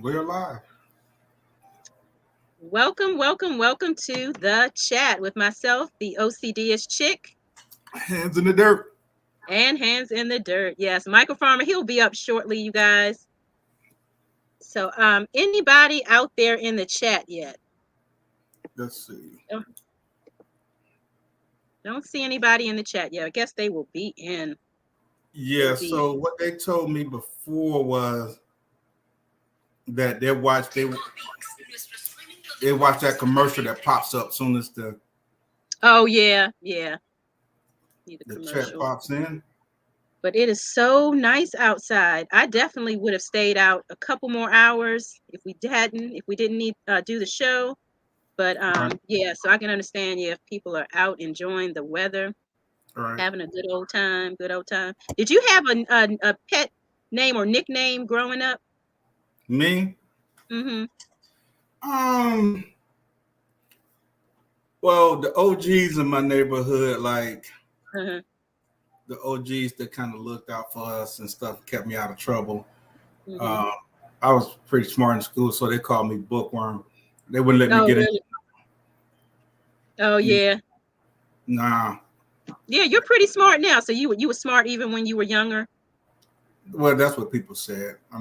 We're live. Welcome to the chat with myself, the OCD-ish chick, Hands in the dirt. and Hands in the Dirt. Yes, Michael Farmer, he'll be up shortly, you guys. So, anybody out there in the chat yet? Let's see. Don't see anybody in the chat yet. I guess they will be in. Yeah, so what they told me before was that they watch that commercial that pops up soon as the chat pops in. But it is so nice outside. I definitely would have stayed out a couple more hours if we didn't need do the show. But yeah, so I can understand if people are out enjoying the weather, having a good old time. Did you have a pet name or nickname growing up? Me? Mm-hmm. Well, the OGs in my neighborhood, like the OGs that kind of looked out for us and stuff, kept me out of trouble. I was pretty smart in school, so they called me Bookworm. They wouldn't let me get in. Oh yeah. Nah. Yeah, you're pretty smart now. So you were smart even when you were younger. Well, that's what people said. I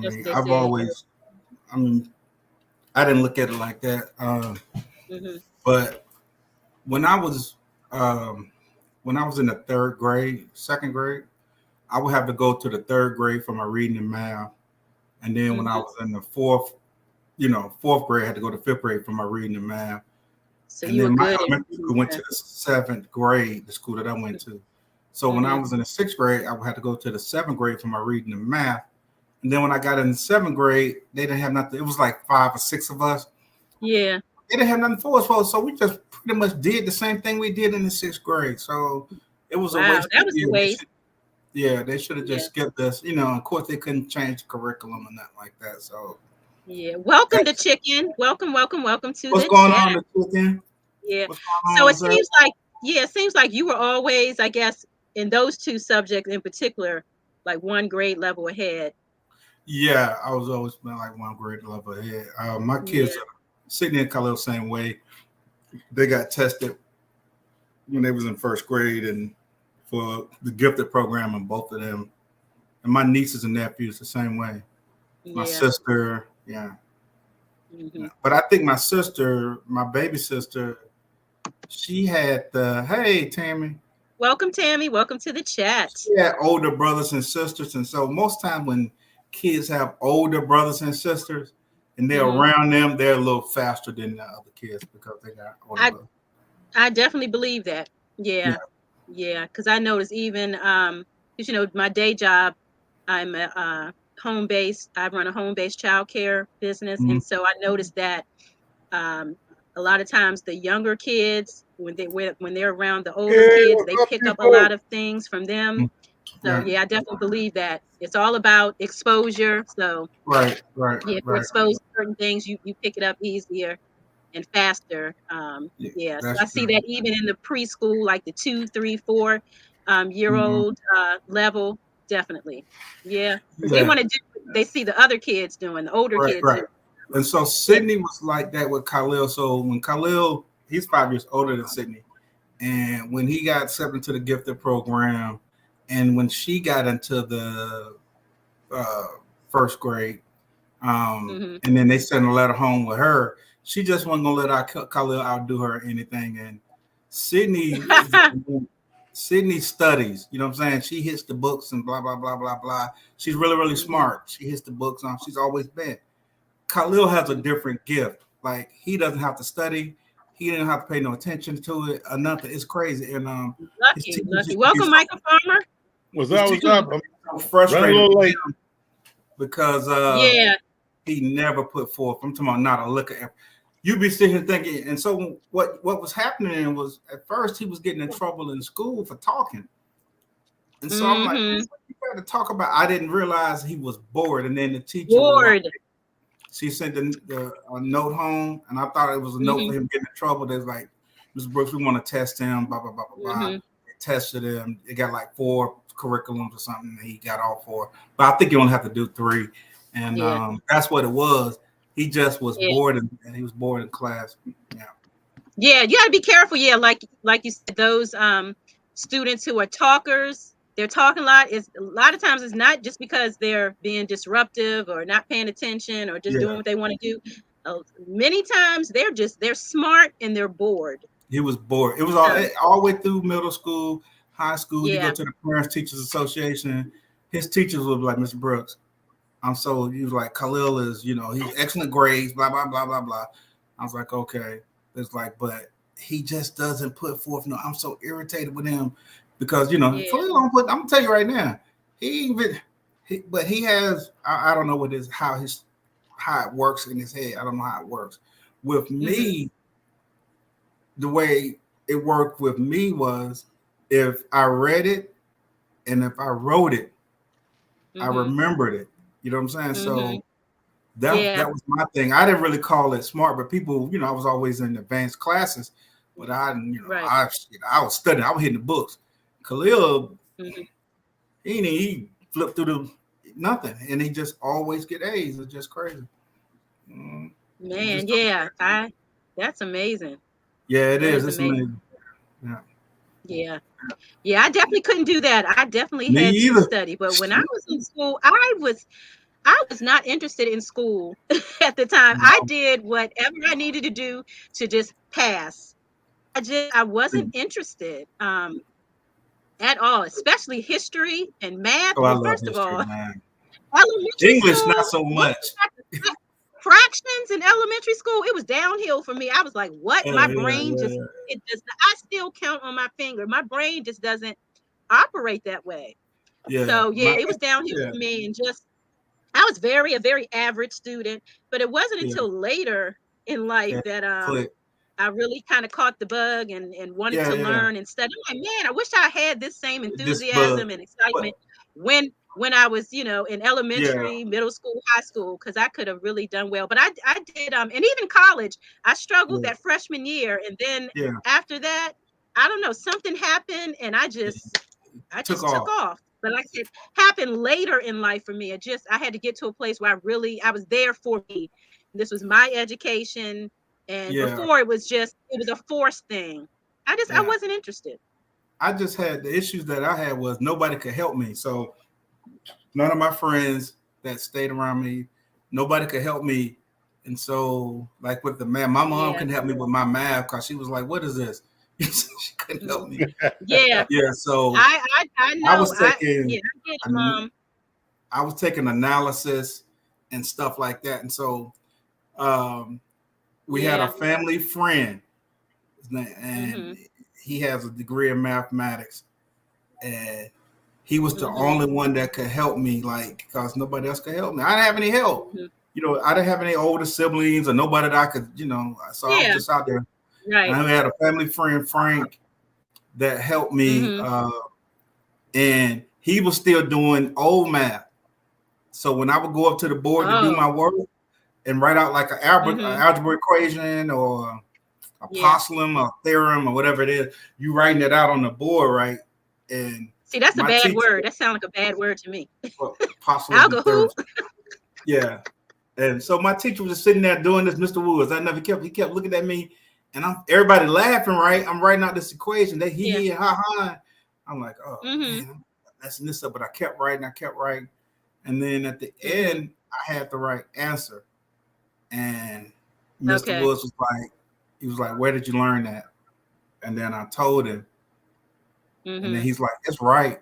mean, I didn't look at it like that. But when I was in the second grade, I would have to go to the third grade for my reading and math. And then when I was in the fourth grade, I had to go to fifth grade for my reading and math. So and then my elementary school went to the seventh grade, the school that I went to. So when I was in the sixth grade, I would have to go to the seventh grade for my reading and math. And then when I got in the seventh grade, they didn't have nothing. It was like 5 or 6 of us. Yeah. They didn't have nothing for us. So we just pretty much did the same thing we did in the sixth grade. So it was a waste. That was a waste. They should have just skipped us. Of course, they couldn't change the curriculum or nothing like that. So yeah. Welcome to Chicken. Welcome to what's the going chat. on, Chicken? Yeah. So it seems like you were always, I guess, in those two subjects in particular, like one grade level ahead. Yeah, I was always been like one grade level ahead. My kids, Sydney and Khalil, same way. They got tested when they was in first grade and for the gifted program, and both of them. And my nieces and nephews the same way. My sister, But I think my baby sister, she had hey, Tammy. Welcome, Tammy. Welcome to the chat. She had older brothers and sisters. And so most time when kids have older brothers and sisters and they're around them, they're a little faster than the other kids because they got older brothers. I definitely believe that. Yeah. Because I noticed even, my day job, I'm a home-based. I run a home-based childcare business. And so I noticed that a lot of times the younger kids, when they're around the older kids, they pick up a lot of things from them. So I definitely believe that it's all about exposure. So right. If you're exposed to certain things, you pick it up easier and faster. So I see that even in the preschool, like the 2, 3, 4 year old level, definitely. Yeah. They want to do what they see the other kids doing, the older kids doing. And so Sydney was like that with Khalil. So when Khalil, he's 5 years older than Sydney, and when he got accepted into the gifted program, and when she got into the first grade, and then they sent a letter home with her, she just wasn't gonna let Khalil outdo her or anything. And Sydney studies, you know what I'm saying? She hits the books and blah blah blah blah blah. She's really, really smart. She hits the books on. She's always been. Khalil has a different gift. Like he doesn't have to study. He didn't have to pay no attention to it or nothing. It's crazy. And lucky. Welcome, Michael Farmer. What's up? I'm frustrated because he never put forth. I'm talking about not a look at. You be sitting here thinking, and so what was happening was at first he was getting in trouble in school for talking. And so I'm like, you got to talk about. I didn't realize he was bored, and then the teacher she sent a note home, and I thought it was a note for him getting in trouble. There's like, Mr. Brooks, we want to test him, blah, blah, blah, blah, blah. They tested him. They got like 4 curriculums or something. And he got all 4. But I think you only have to do 3. And that's what it was. He just was bored, and he was bored in class. Yeah. Yeah, you got to be careful. Yeah, like you said, those students who are talkers, they're talking a lot. Is a lot of times it's not just because they're being disruptive or not paying attention or just doing what they want to do. Many times they're smart and they're bored. He was bored. It was all the way through middle school, high school. You go to the Parents Teachers Association. His teachers would be like, Mr. Brooks, he was like, Khalil is, he's excellent grades, blah, blah, blah, blah, blah. I was like, okay. It's like, but he just doesn't put forth. No, I'm so irritated with him because, Khalil don't put, I'm gonna tell you right now, but he has, I don't know what is, how it works in his head. I don't know how it works. With me, the way it worked with me was if I read it and if I wrote it, I remembered it. You know what I'm saying? So that was my thing. I didn't really call it smart, but people, I was always in advanced classes, but I was studying. I was hitting the books. Khalil, he flipped through nothing, and he just always get A's. It's just crazy. Man, that's amazing. Yeah, it is. It's amazing. Yeah. I definitely couldn't do that. I definitely had to study, but when I was in school, I was not interested in school at the time. I did whatever I needed to do to just pass. I wasn't interested at all, especially history and math. Oh, well, first history, of all, man. Elementary English school, not so much. Fractions in elementary school, it was downhill for me. I was like, what? My brain it does not, I still count on my finger. My brain just doesn't operate that way. So it was downhill for me, and just I was a very average student, but it wasn't until later in life that I really kind of caught the bug and wanted to learn and study. I'm like, man, I wish I had this same enthusiasm and excitement when I was, in elementary, middle school, high school, because I could have really done well. But I did, and even college, I struggled that freshman year, and then after that, I don't know, something happened, and I just took off. But like I said, happened later in life for me. I had to get to a place where I was there for me. This was my education. And before it was a forced thing. I wasn't interested. I just had the issues that I had was nobody could help me. So none of my friends that stayed around me, nobody could help me. And so like with the math, my mom couldn't help me with my math because she was like, what is this? She couldn't help me. Yeah. So I know. I was taking analysis and stuff like that. And so we had a family friend, and he has a degree in mathematics, and he was the only one that could help me, because nobody else could help me. I didn't have any help. I didn't have any older siblings or nobody that I could, so I was just out there. Right. And I had a family friend, Frank, that helped me, and he was still doing old math. So when I would go up to the board to do my work and write out like an algebra equation or a postulum or theorem or whatever it is, you writing it out on the board, right? And see, that's a bad word. That sounds like a bad word to me. Postulum. Yeah. And so my teacher was just sitting there doing this, Mr. Woods. He kept looking at me, and everybody laughing, right? I'm writing out this equation. They he and ha. I'm like, oh man, I'm messing this up. But I kept writing. And then at the end, I had the right answer. And Mr. Woods was like, where did you learn that? And then I told him. And then he's like, it's right.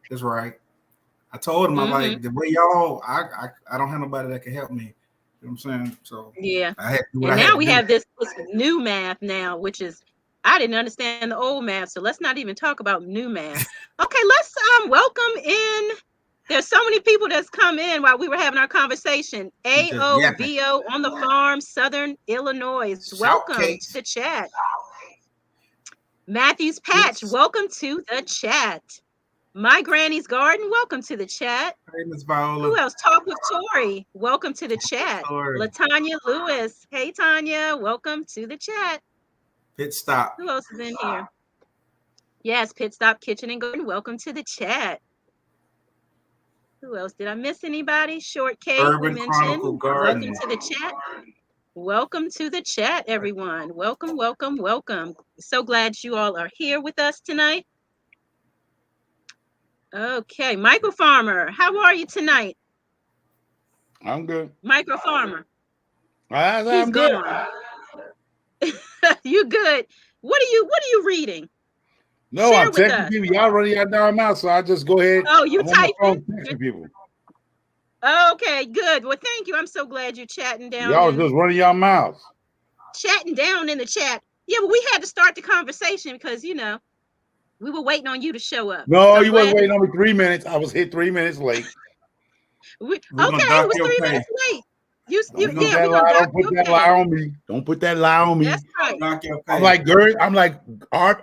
I told him, I'm like, the way y'all, I don't have nobody that can help me. You know what I'm saying? So I had to do what I had to do. We have this new math now, which is, I didn't understand the old math. So let's not even talk about new math. Okay, let's welcome in. There's so many people that's come in while we were having our conversation. AOVO on the farm, Southern Illinois. Welcome to the chat. Matthews Patch, welcome to the chat. My Granny's Garden, welcome to the chat. Hey, Ms. Viola. Who else? Talk with Tori, welcome to the chat. LaTanya Lewis, hey Tanya, welcome to the chat. Pit Stop. Who else is in here? Yes, Pit Stop Kitchen and Garden, welcome to the chat. Who else? Did I miss anybody? Short Kate, we Urban mentioned. Chronicle Garden. Welcome to the chat. Welcome to the chat, everyone. Welcome, welcome, welcome. So glad you all are here with us tonight. Okay, Micro Farmer, how are you tonight? I'm good. Micro Farmer. I'm good. You good? What are you reading? No, Share I'm texting people. Y'all running your damn mouth, so I just go ahead. Oh, you typing? Texting people. Okay, good. Well, thank you. I'm so glad you're chatting down. Y'all just running your mouths. Chatting down in the chat. Yeah, but we had to start the conversation because we were waiting on you to show up. No, you wasn't waiting on me 3 minutes. I was hit 3 minutes late. It was 3 minutes late. Don't put that lie on me. Don't put that lie on me. That's right. I'm like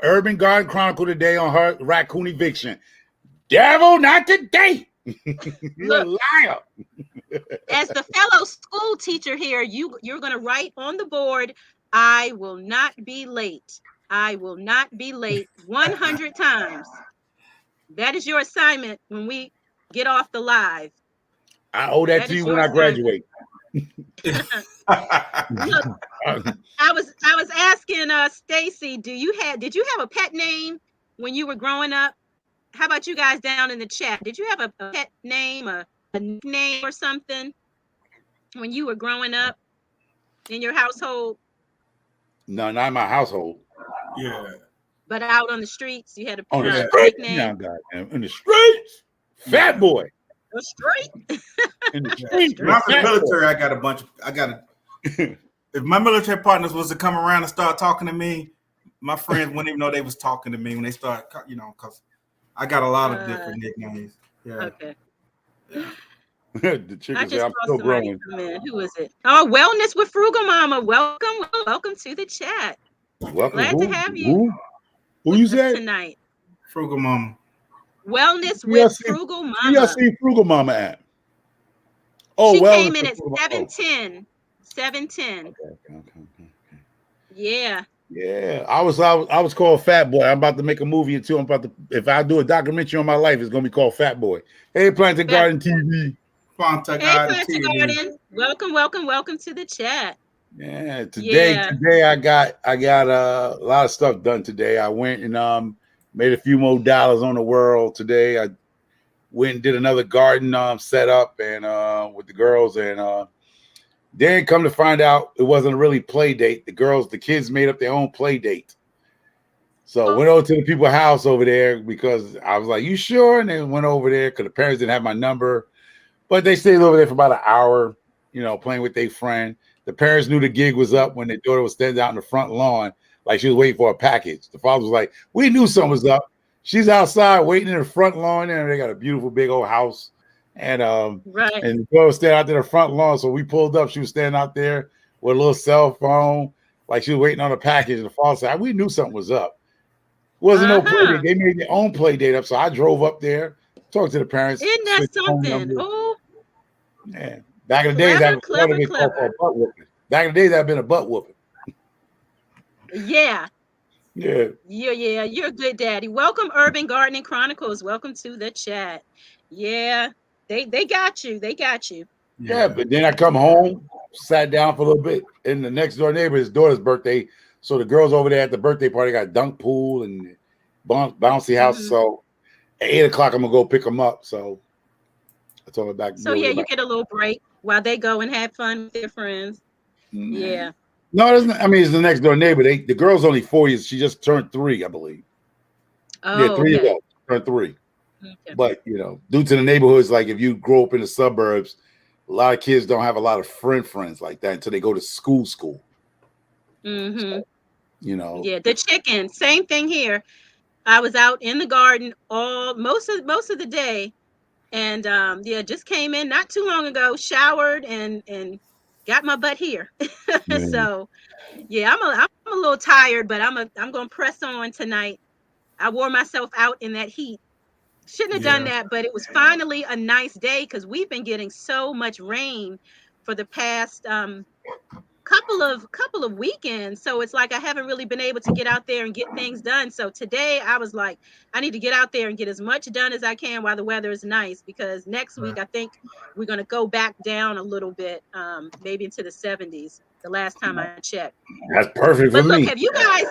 Urban Garden Chronicle today on her raccoon eviction. Devil, not today. You're a liar. As the fellow school teacher here, you're going to write on the board, I will not be late. I will not be late 100 times. That is your assignment when we get off the live. I owe that to you when I graduate. Look, I was asking Stacy, did you have a pet name when you were growing up? How about you guys down in the chat? Did you have a pet name, a nickname or something when you were growing up in your household? No, not in my household. Yeah. But out on the streets, you had a nickname? Yeah, in the streets, Fat Boy. The street. In the street. When I was in the military, if my military partners was to come around and start talking to me, my friends wouldn't even know they was talking to me when they start, because I got a lot of different nicknames. Yeah. Okay. Yeah. The chicken said, I'm still growing. Who is it? Oh, Wellness with Frugal Mama. Welcome to the chat. Welcome. Glad to have you. Who you said? Tonight. Frugal Mama. Wellness with Frugal Mama. Where y'all see Frugal Mama at? Oh, she came in at 7:10. 7:10. Okay. Yeah. Yeah, I was called Fat Boy. I'm about to make a movie too. If I do a documentary on my life, it's gonna be called Fat Boy. Hey, Planted Garden TV. Planted Garden. Welcome to the chat. Yeah, today I got a lot of stuff done today. I went and made a few more dollars on the world today. I went and did another garden setup and with the girls and then come to find out it wasn't a really play date. The kids made up their own play date. So went over to the people's house over there because I was like, you sure? And they went over there because the parents didn't have my number. But they stayed over there for about an hour, playing with their friend. The parents knew the gig was up when their daughter was standing out in the front lawn like she was waiting for a package. The father was like, we knew something was up. She's outside waiting in the front lawn and they got a beautiful big old house. And and the girl was standing out there in the front lawn. So we pulled up. She was standing out there with a little cell phone, like she was waiting on a package. And the father said, we knew something was up. Wasn't no play date. They made their own play date up. So I drove up there, talked to the parents. Isn't that something? Oh, yeah. Back in the days, clever. Back in the days, I've been a butt whooping. Yeah. Yeah. You're a good daddy. Welcome, Urban Gardening Chronicles. Welcome to the chat. Yeah. They got you. They got you. Yeah, but then I come home, sat down for a little bit, and the next door neighbor, his daughter's birthday. So the girls over there at the birthday party got a dunk pool and bouncy house. Mm-hmm. So at 8 o'clock, I'm gonna go pick them up. So I told her back. So yeah, you get a little break while they go and have fun with their friends. Mm-hmm. Yeah. No, it isn't. I mean, it's the next door neighbor. The girl's only 4 years. She just turned 3, I believe. Oh, yeah, 3 years old. Turned 3. Okay. But due to the neighborhoods, like if you grow up in the suburbs, a lot of kids don't have a lot of friends like that until they go to school. Mm-hmm. So, Yeah, the chicken, same thing here. I was out in the garden most of the day, and just came in not too long ago, showered and got my butt here. Yeah. So yeah, I'm a little tired, but I'm gonna press on tonight. I wore myself out in that heat. Shouldn't have done that, but it was finally a nice day because we've been getting so much rain for the past couple of weekends, so it's like I haven't really been able to get out there and get things done. So today I was like, I need to get out there and get as much done as I can while the weather is nice, because next week I think we're going to go back down a little bit, maybe into the 70s the last time I checked. That's perfect for me. But look, have you guys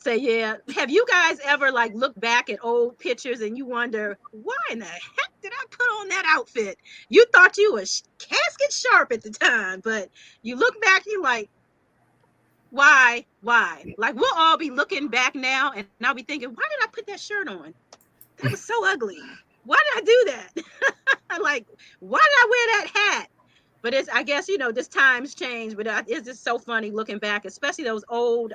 have you guys ever like look back at old pictures and you wonder, why in the heck did I put on that outfit? You thought you were casket sharp at the time, but you look back, you're like, why? Like, we'll all be looking back now and I'll be thinking, why did I put that shirt on? That was so ugly. Why did I do that? Like, why did I wear that hat? But I guess, this times change, but it's just so funny looking back, especially those old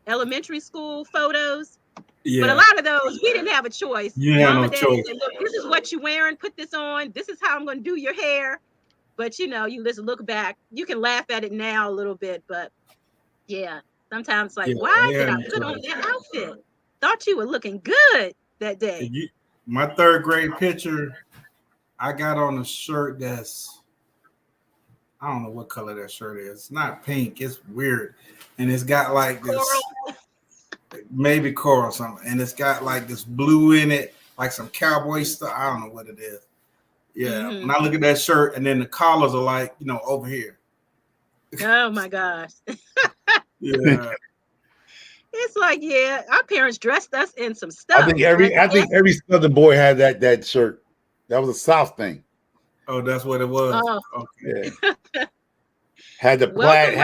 elementary school photos. Yeah. But a lot of those, we didn't have a choice. Mom and Dad said, look, this is what you're wearing, put this on, this is how I'm going to do your hair. But, you just look back, you can laugh at it now a little bit, but yeah, sometimes like, why did I put on that outfit? Thought you were looking good that day. My third grade picture, I got on a shirt that's, I don't know what color that shirt is. It's not pink. It's weird. And it's got like this, coral. Maybe coral or something. And it's got like this blue in it, like some cowboy stuff. I don't know what it is. Yeah. Mm-hmm. When I look at that shirt, and then the collars are like, over here. Oh my gosh. Yeah. It's like, our parents dressed us in some stuff. I think every Southern boy had that shirt. That was a South thing. Oh, that's what it was. Oh. Okay. Yeah. Had the plaid,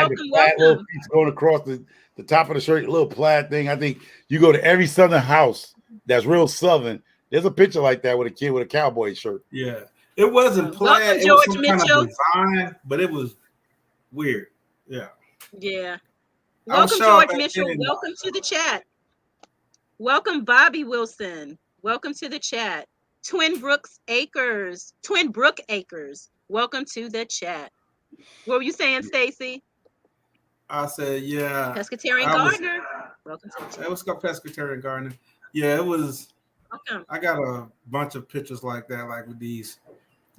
little piece going across the top of the shirt, a little plaid thing. I think you go to every Southern house that's real Southern. There's a picture like that with a kid with a cowboy shirt. Yeah. It wasn't plaid. Welcome, it George was some Mitchell. kind of design, but it was weird. Yeah. Yeah. Welcome, George Mitchell. Welcome to the chat. Welcome, Bobby Wilson. Welcome to the chat. Twin Brook Acres. Welcome to the chat. What were you saying, Stacy? I said, yeah. Pescatarian Gardner. Welcome to the chat. It was called Pescatarian Gardner. Yeah, it was. Okay. I got a bunch of pictures like that, like with these.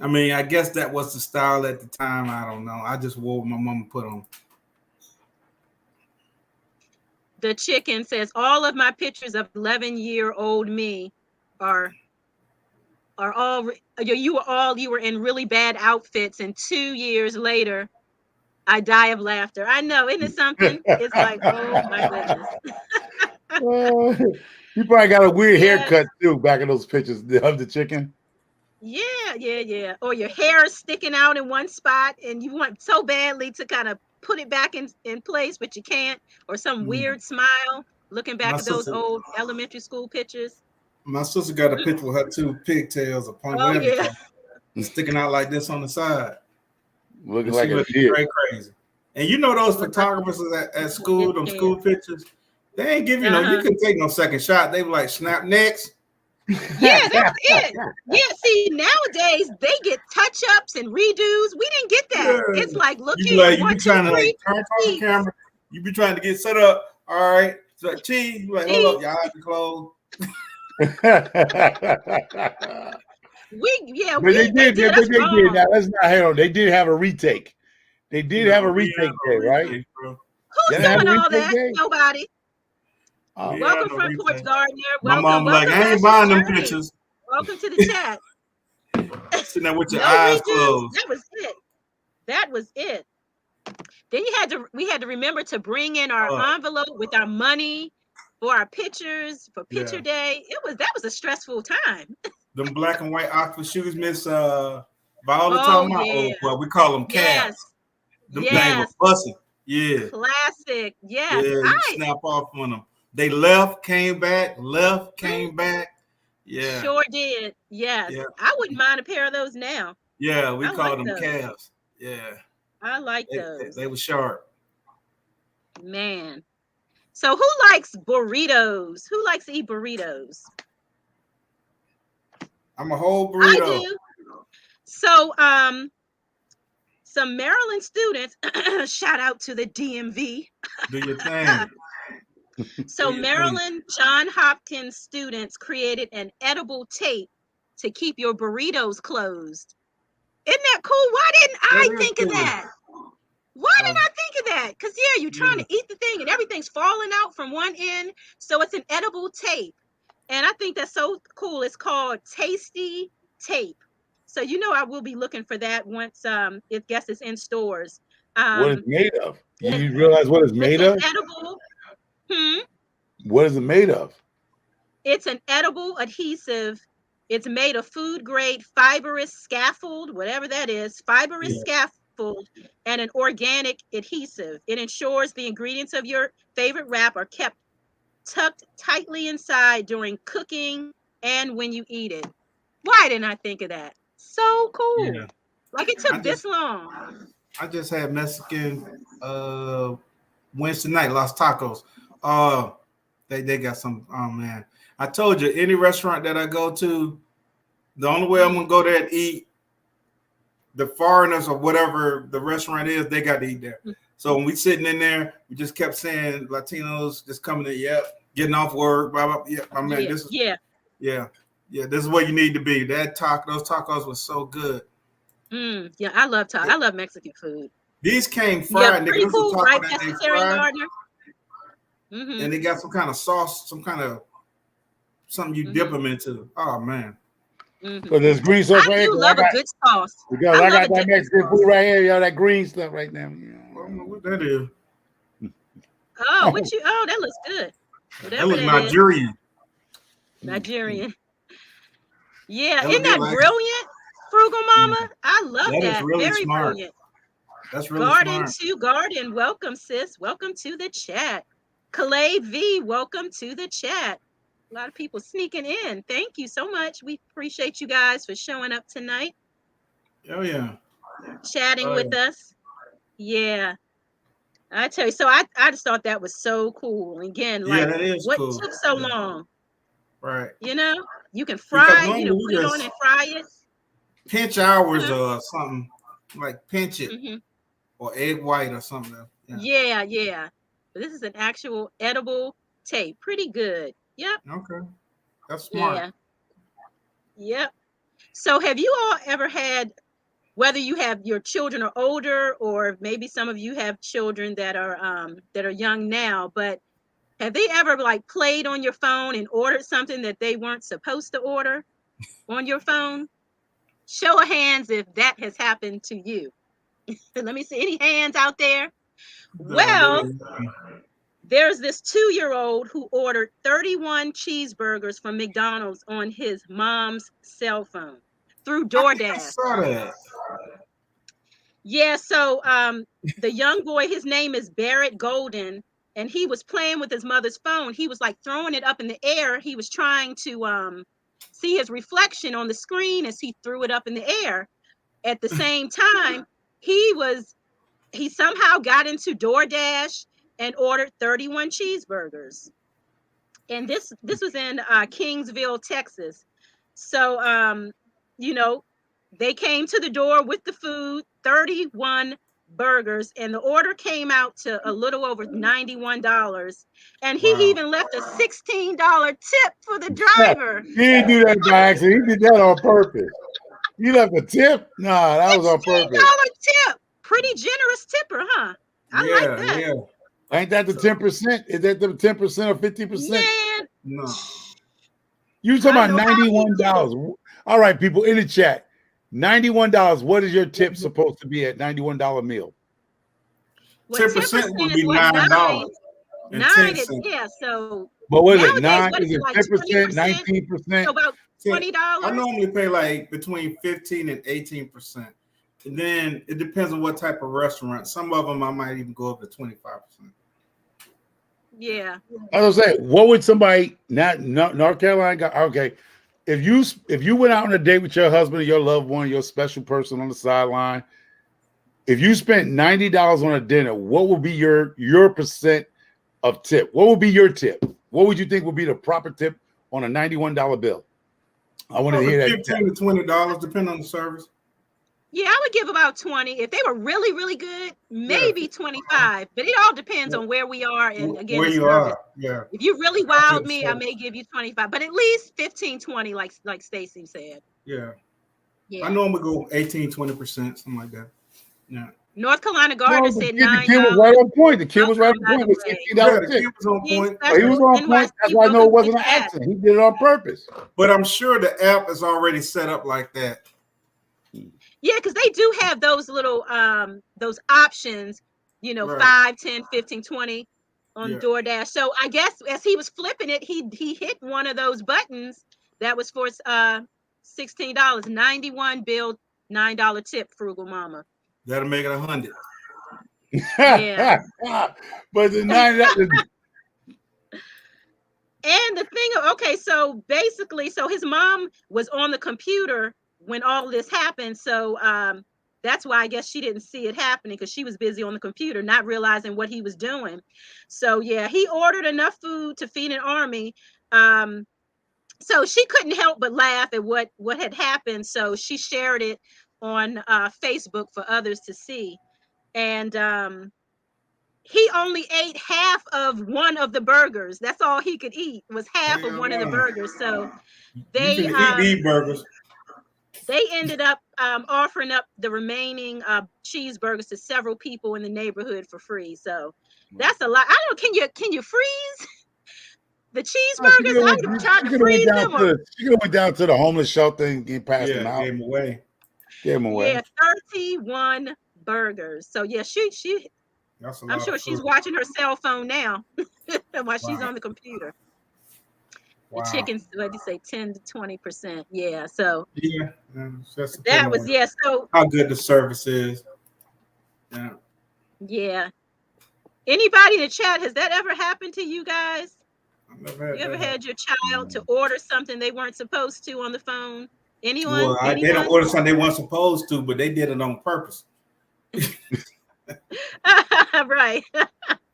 I mean, I guess that was the style at the time. I don't know. I just wore what my mama put on. The chicken says, all of my pictures of 11-year-old me are all, you were in really bad outfits, and 2 years later I die of laughter. I know, isn't it something? It's like, oh my goodness. You probably got a weird haircut too back in those pictures of the chicken. Yeah. Or your hair is sticking out in one spot and you want so badly to kind of put it back in place, but you can't, or some weird smile looking back at those old elementary school pictures. My sister got a picture with her two pigtails upon sticking out like this on the side. Looking like a deer. Crazy. And those photographers at school, them school pictures, they ain't give you you couldn't take no second shot. They were like, snap next. Yeah, that's it. Yeah, see, nowadays they get touch-ups and redos. We didn't get that. Yeah. It's like, look here, you be trying to like turn on the camera. You be trying to get set up. All right. It's like, cheese. You like, hold up, y'all have to close. They did. Now let's not hang on. They did have a retake. They did have a retake day, right? Who's doing all that? Day? Nobody. Welcome from Porch Gardner. My mom like, I ain't buying them pictures. Welcome to the chat. Sitting there with your eyes closed. That was it. Then we had to remember to bring in our envelope with our money for our pictures for picture day. That was a stressful time. Them black and white Oxford shoes, Miss Viola talking about. Well, we call them calves. Them things were busting. Yeah. Classic. Yes. Yeah, you snap off on them. They left, came back. Yeah. Sure did. Yes. Yeah. I wouldn't mind a pair of those now. Yeah, we call them calves. Yeah. I like those. They were sharp. Man. So who likes burritos? Who likes to eat burritos? I'm a whole burrito. I do. So some Maryland students, shout out to the DMV. Do your thing. So Maryland John Hopkins students created an edible tape to keep your burritos closed. Isn't that cool? Why didn't I think of that? Why didn't I that. Because, yeah, you're trying to eat the thing and everything's falling out from one end. So it's an edible tape. And I think that's so cool. It's called Tasty Tape. So, I will be looking for that once, if guess it's in stores. What it's made of? You realize what it's made of? Edible. What is it made of? It's an edible adhesive. It's made of food grade fibrous scaffold, whatever that is, fibrous scaffold, and an organic adhesive. It ensures the ingredients of your favorite wrap are kept tucked tightly inside during cooking and when you eat it. Why didn't I think of that? So cool. Yeah. Like it took this long. I just had Mexican Wednesday night, Los Tacos. They got some, oh man. I told you, any restaurant that I go to, the only way I'm gonna go there and eat, the foreigners or whatever the restaurant is, they got to eat there. So when we sitting in there, we just kept saying Latinos just coming in, getting off work, blah, blah, I mean, this is this is where you need to be. Those tacos were so good. Yeah, I love tacos. I love Mexican food. These came fried. Pretty cool, right, Vegetarian Gardner? And they got some kind of sauce, something you dip them into. Oh man. So there's green sauce right here. I love a good sauce. Because I got that Mexican food right here, that green stuff right now. I don't know what that is. Oh, that looks good. That looks Nigerian. Nigerian. Yeah, isn't that brilliant, Frugal Mama? I love that. Is really very smart. Brilliant. That's really Garden smart. to Garden. Welcome, sis. Welcome to the chat. Calais V, welcome to the chat. A lot of people sneaking in. Thank you so much. We appreciate you guys for showing up tonight. Oh, yeah. Chatting with us. Yeah. I tell you, so I just thought that was so cool. Again, like, that is what cool. took so long? Right. You can fry, put it on and fry it. Pinch ours or something, like pinch it or egg white or something. Yeah. But this is an actual edible tape. Pretty good. Yep. Okay. That's smart. Yeah. Yep. So have you all ever had, whether you have your children are older or maybe some of you have children that are young now, but have they ever like played on your phone and ordered something that they weren't supposed to order on your phone? Show of hands if that has happened to you. Let me see any hands out there. Well, there's this 2-year-old who ordered 31 cheeseburgers from McDonald's on his mom's cell phone through DoorDash. I saw that. Yeah, so the young boy, his name is Barrett Golden, and he was playing with his mother's phone. He was like throwing it up in the air. He was trying to see his reflection on the screen as he threw it up in the air. At the same time, he somehow got into DoorDash and ordered 31 cheeseburgers. And this was in Kingsville, Texas. So, they came to the door with the food, 31 burgers, and the order came out to a little over $91. And he even left a $16 tip for the driver. He didn't do that by accident. He did that on purpose. You left a tip? Nah, that was on purpose. $16 tip. Pretty generous tipper, huh? I like that. Yeah. Ain't that the 10%? Is that the 10% or 50%? Man. No. You talking about $91. All right, people in the chat. $91. What is your tip supposed to be at $91 meal? 10% would be $9. 9 is, yeah, so. But what is it? 9? Is it 10%, 19%? So about $20. I normally pay like between 15 and 18%. And then it depends on what type of restaurant. Some of them I might even go up to 25%. Yeah. I was saying, what would somebody North Carolina got? Okay, if you went out on a date with your husband or your loved one, your special person on the sideline, if you spent $90 on a dinner, what would be your percent of tip? What would be your tip? What would you think would be the proper tip on a $91 bill? I want to hear that. $15 to $20, depending on the service. Yeah, I would give about 20. If they were really, really good, maybe 25. But it all depends on where we are and again, where you are. Yeah. If you really wowed me, I may give you 25, but at least 15, 20, like Stacy said. Yeah. I normally go 18, 20%, something like that. Yeah. North Carolina Garden said $9. The kid was right on point. The kid was right on point with $16 tip. He was on point. He was on point. That's why I know it wasn't an accident. He did it on purpose. But I'm sure the app is already set up like that. Yeah, because they do have those little those options, you know, 5, 10, 15, 20 on DoorDash. So I guess as he was flipping it, he hit one of those buttons that was for $16. 91 bill, $9 tip, Frugal Mama. That'll make it 100. Yeah. But the $9. And the thing, okay, so basically, so his mom was on the computer when all this happened. So that's why I guess she didn't see it happening, because she was busy on the computer, not realizing what he was doing. So yeah, he ordered enough food to feed an army. So she couldn't help but laugh at what had happened. So she shared it on Facebook for others to see. And he only ate half of one of the burgers. That's all he could eat, was half of one of the burgers. So they eat these burgers. They ended up offering up the remaining cheeseburgers to several people in the neighborhood for free. So that's a lot. I don't know. Can you freeze the cheeseburgers? I would try to freeze them. She could have went down to the homeless shelter and passed them out. Gave them away. Yeah, 31 burgers. So yeah, she I'm sure she's watching her cell phone now while she's on the computer. Wow. The chickens, like you say, 10 to 20%. Yeah. So that was So how good the service is. Yeah. Yeah. Anybody in the chat, has that ever happened to you guys? You ever had your child to order something they weren't supposed to on the phone? Anyone? Well, they don't order something they weren't supposed to, but they did it on purpose. Right.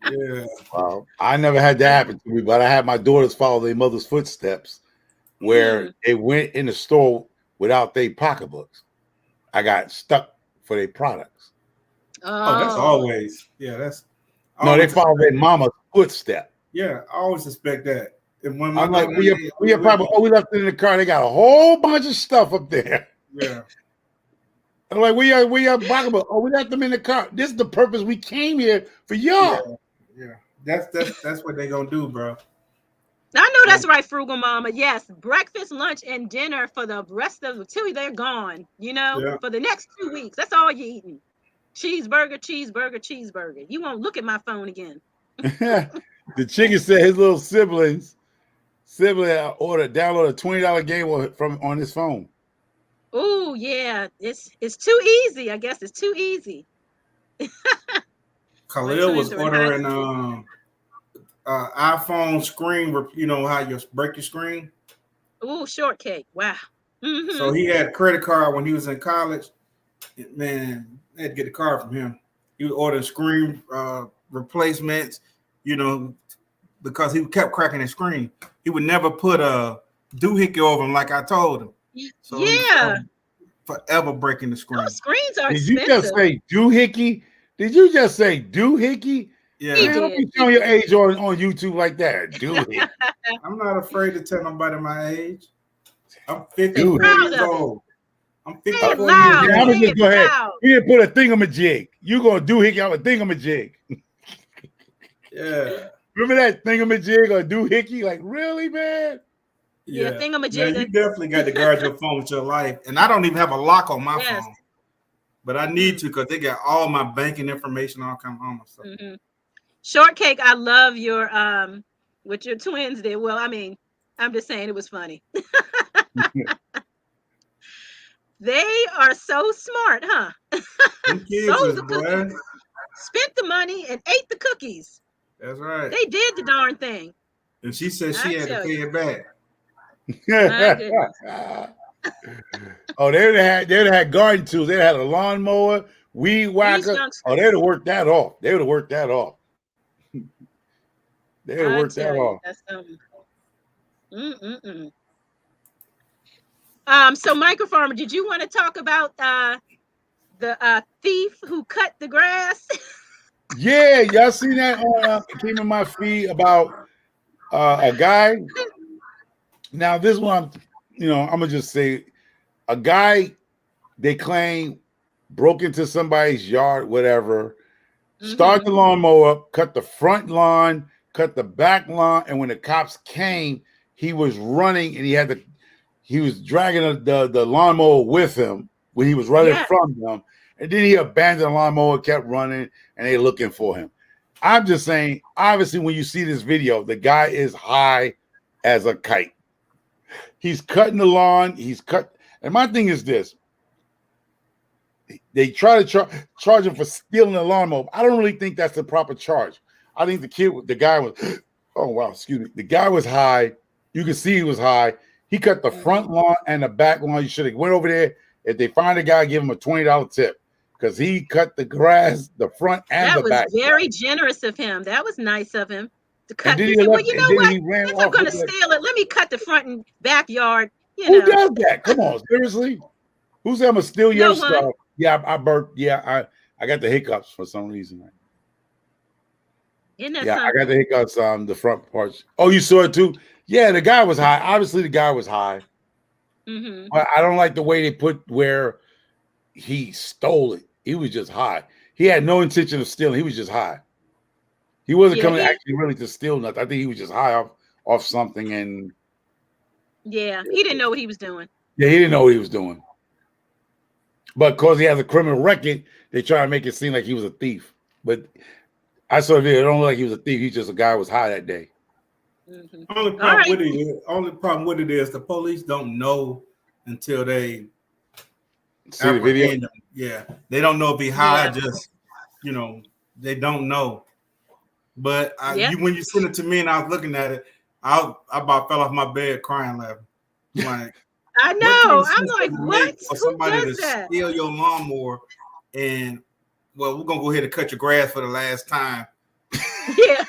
Yeah. Well, I never had that happen to me, but I had my daughters follow their mother's footsteps, where they went in the store without their pocketbooks. I got stuck for their products. Oh, that's always. Yeah, that's. No, they follow their mama's footstep. Yeah, I always expect that. And when I'm like, we left it in the car. They got a whole bunch of stuff up there. Yeah. I'm like, we are pocketbook. Oh, we left them in the car. This is the purpose we came here for y'all. Yeah. That's what they gonna do, bro. I know that's right, Frugal Mama. Yes, breakfast, lunch, and dinner for the rest of until they're gone. You know, for the next 2 weeks. That's all you're eating. Cheeseburger, cheeseburger, cheeseburger. You won't look at my phone again. The chicken said his little sibling download a $20 game on his phone. Oh yeah, it's too easy. I guess it's too easy. Khalil was ordering iPhone screen. You know how you break your screen. Oh, shortcake! Wow. Mm-hmm. So he had a credit card when he was in college. Man, I had to get the card from him. He was ordering screen replacements. You know, because he kept cracking his screen. He would never put a doohickey over him like I told him. So forever breaking the screen. Those screens are expensive. Did you just say doohickey? Did you just say doohickey? Yeah. Man, don't be showing your age on YouTube like that. Doohickey. I'm not afraid to tell nobody my age. I'm 54 years old. I'm 54 years old. I'm gonna just go ahead. You didn't put a thingamajig. You gonna doohickey out a thingamajig. Yeah. Remember that thingamajig or doohickey? Like, really, man? Yeah, thingamajig. Man, you definitely got to guard your phone with your life. And I don't even have a lock on my phone. But I need to, because they got all my banking information all come home. So. Mm-hmm. Shortcake, I love your what your twins did. Well, I mean, I'm just saying it was funny. They are so smart, huh? Kids, boy. Spent the money and ate the cookies. That's right. They did the darn thing. And she said she had to pay it back. Oh, they'd have had garden tools. They'd have had a lawnmower, weed whacker. Oh, they'd have worked that off. They would have worked that off. They would have worked that off. So Microfarmer, did you want to talk about the thief who cut the grass? Yeah, y'all seen that came in my feed about a guy. Now this one, I'm gonna just say, a guy they claim broke into somebody's yard, whatever, start the lawnmower up, cut the front lawn, cut the back lawn, and when the cops came, he was running and he was dragging the lawnmower with him when he was running from them, and then he abandoned the lawnmower, kept running, and they looking for him. I'm just saying, obviously, when you see this video, the guy is high as a kite. He's cutting the lawn. And my thing is this. They try to charge him for stealing the lawnmower. I don't really think that's the proper charge. I think the guy was, oh, wow, excuse me. The guy was high. You can see he was high. He cut the front lawn and the back lawn. You should have went over there. If they find a guy, give him a $20 tip because he cut the grass, the front and the back. That was very generous of him. That was nice of him to cut. He said, well, you know what? Since I'm going to steal it, let me cut the front and backyard. Who does that? Come on, seriously. Who's ever steal your stuff? Yeah, I burped. Yeah, I got the hiccups for some reason. Isn't that something? I got the hiccups on the front parts. Oh, you saw it too? Yeah, the guy was high. Obviously, the guy was high. But I don't like the way they put where he stole it. He was just high. He had no intention of stealing. He was just high. He wasn't coming actually really to steal nothing. I think he was just high off something. And yeah, he didn't know what he was doing. Yeah, he didn't know what he was doing. But because he has a criminal record, they try to make it seem like he was a thief. But I saw it. It don't look like he was a thief. He's just a guy who was high that day. Only problem with it is the police don't know until they see the video. Him. Yeah, they don't know if he high. Just they don't know. But when you sent it to me and I was looking at it, I about fell off my bed crying laughing. Like, I know. I'm like, what? For somebody to steal your lawnmower and we're gonna go ahead and cut your grass for the last time. Yeah.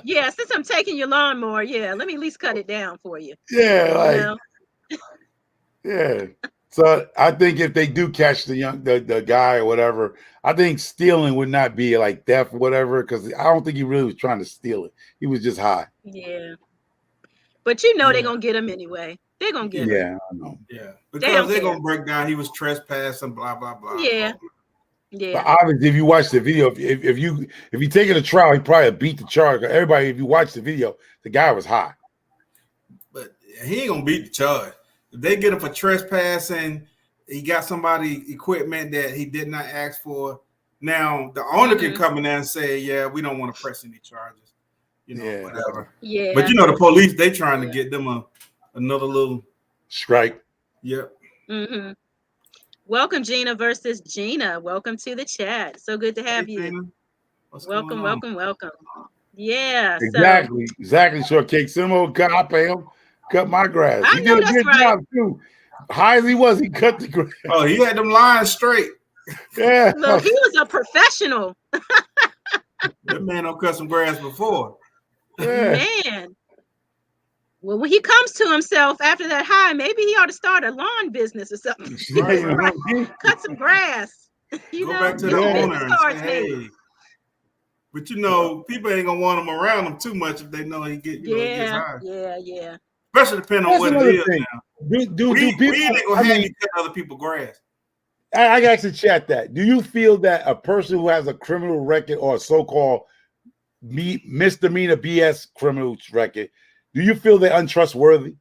Yeah, since I'm taking your lawnmower, let me at least cut it down for you. Yeah, yeah. So I think if they do catch the guy or whatever, I think stealing would not be like theft or whatever, because I don't think he really was trying to steal it. He was just high. Yeah. But they're gonna get him anyway. They're gonna get him. Yeah, I know. Yeah. Because they're gonna break down he was trespassing, blah, blah, blah. Yeah. Yeah. But obviously, if you watch the video, if you take it to trial, he probably beat the charge. Everybody, if you watch the video, the guy was high. But he ain't gonna beat the charge. If they get him for trespassing, he got somebody equipment that he did not ask for. Now the owner can come in there and say, "Yeah, we don't want to press any charges," whatever. Yeah. But the police, they trying to get them another little strike. Yep. Welcome, Gina versus Gina. Welcome to the chat. So good to have you. Welcome. Yeah. Exactly. Shortcake. Similar, I pay him. Cut my grass. He did a good job too. High as he was, he cut the grass. Oh, he had them lines straight. Yeah. Look, he was a professional. That man don't cut some grass before. Yeah. Man. Well, when he comes to himself after that high, maybe he ought to start a lawn business or something. Right. Cut some grass. Go back to the owner and say, hey. But people ain't gonna want him around him too much if they know he gets high. Yeah. Especially depending on what it is thing. now. Do people ain't gonna have you cut other people's grass. I got to chat that. Do you feel that a person who has a criminal record or a so-called misdemeanor BS criminal record, do you feel they're untrustworthy?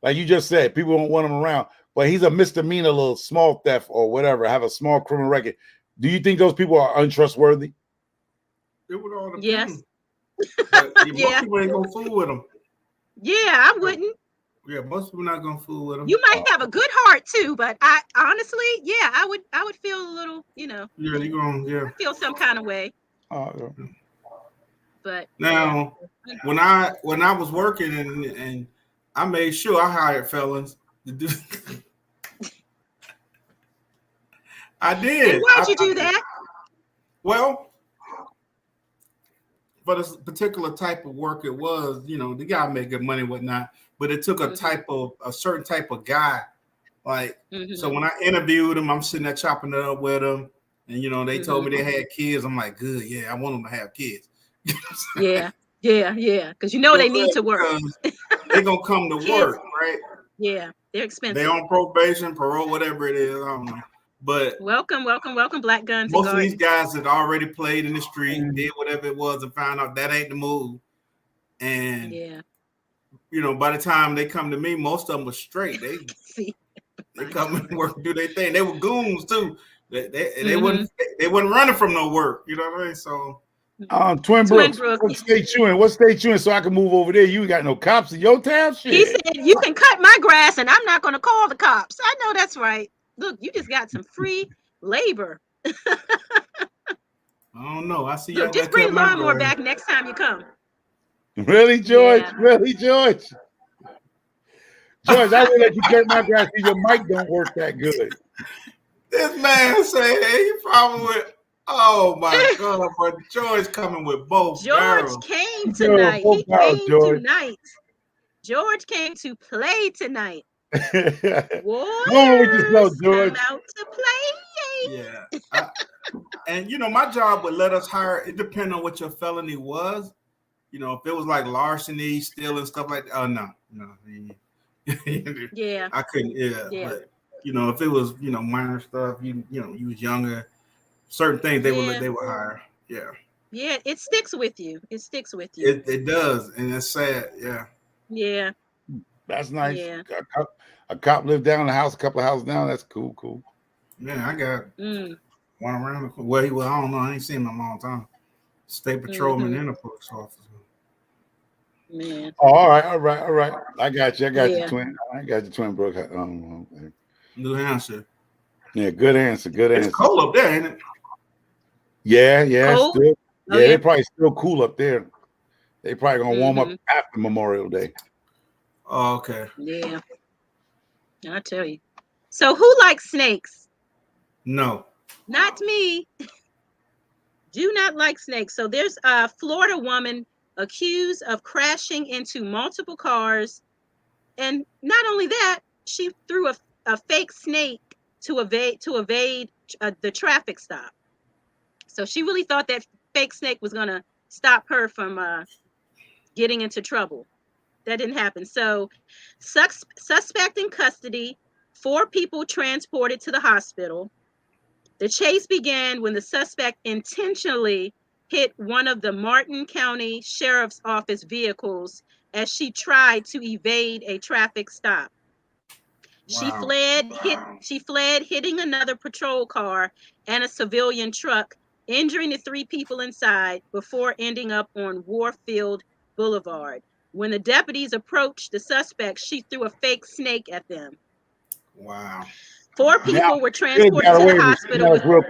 Like you just said, people don't want him around, but he's a misdemeanor, little small theft or whatever, have a small criminal record. Do you think those people are untrustworthy? It would all depend. Yes. But most people ain't gonna fool with them. Yeah, I wouldn't. Yeah, most people not gonna fool with them. You might have a good heart too, but I honestly, I would feel a little, Yeah, you gonna feel some kind of way. But now, when I was working and I made sure I hired felons to do. I did. And why'd you do that? Well, for this particular type of work, it was, the guy made good money and whatnot, but it took a certain type of guy. Like, so when I interviewed him, I'm sitting there chopping it up with him, and they told me they had kids. I'm like, good, yeah, I want them to have kids. Yeah, because they need to work. They're gonna come to work, right? Yeah, they're expensive. They're on probation, parole, whatever it is. I don't know. But welcome, Black Guns. Most of these guys had already played in the street, did whatever it was, and found out that ain't the move. And by the time they come to me, most of them were straight. They come and work, do their thing. They were goons too. They wasn't running from no work. You know what I mean? So, Twin Brooks, what state you in? What state you in? So I can move over there. You ain't got no cops in your town. Shit. He said you can cut my grass, and I'm not going to call the cops. I know that's right. Look, you just got some free labor. I don't know. I see. Look, just bring lawnmower back next time you come. Really, George? Yeah. Really, George? George, I will let you cut my grass because your mic don't work that good. This man said he probably would. Oh my God! But George coming with both. George came tonight. He came tonight. George came to play tonight. Warriors come out to play. Yeah. And my job would let us hire. It depends on what your felony was. If it was like larceny, stealing, stuff like that. Oh no. Yeah. I couldn't. Yeah. But if it was minor stuff, you was younger. Certain things they would hire. Yeah. Yeah, it sticks with you. It sticks with you. It does, and it's sad. Yeah. Yeah. That's nice. Yeah. A cop lived down the house, a couple of houses down. That's cool. Yeah, I got one around the well, I don't know. I ain't seen him in a long time. State patrolman and a police officer. Man. Oh, all right. I got you, twin. I got you, twin Brooke. New Hampshire. Yeah, good answer. It's cold up there, ain't it? Yeah. Cold? Still, they probably still cool up there. They probably gonna warm up after Memorial Day. Oh, okay. Yeah. I tell you. So who likes snakes? No. Not me. Do not like snakes. So there's a Florida woman accused of crashing into multiple cars. And not only that, she threw a fake snake to evade the traffic stop. So she really thought that fake snake was going to stop her from getting into trouble. That didn't happen. So suspect in custody, 4 people transported to the hospital. The chase began when the suspect intentionally hit one of the Martin County Sheriff's Office vehicles as she tried to evade a traffic stop. Wow. She fled, hitting another patrol car and a civilian truck, injuring the 3 people inside before ending up on Warfield Boulevard. When the deputies approached the suspect, she threw a fake snake at them. Wow. 4 people were transported to the hospital.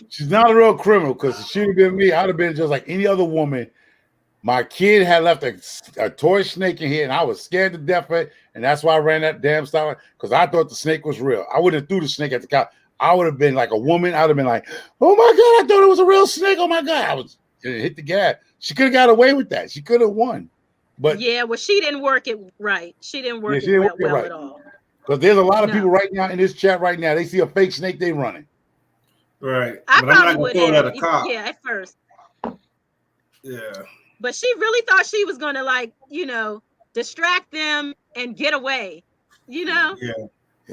She's not a real criminal because if she'd have been me, I'd have been just like any other woman. My kid had left a toy snake in here, and I was scared to death of it, and that's why I ran that damn stop because I thought the snake was real. I wouldn't have threw the snake at the cop. I would have been like a woman. I'd have been like, "Oh my God, I thought it was a real snake. Oh my God!" I was hit the gas. She could have got away with that. She could have won. But she didn't work it right. She didn't work it well at all. Because there's a lot of people right now in this chat right now. They see a fake snake, they running. Right. I probably would have. Yeah, at first. Yeah. But she really thought she was going to distract them and get away. Yeah,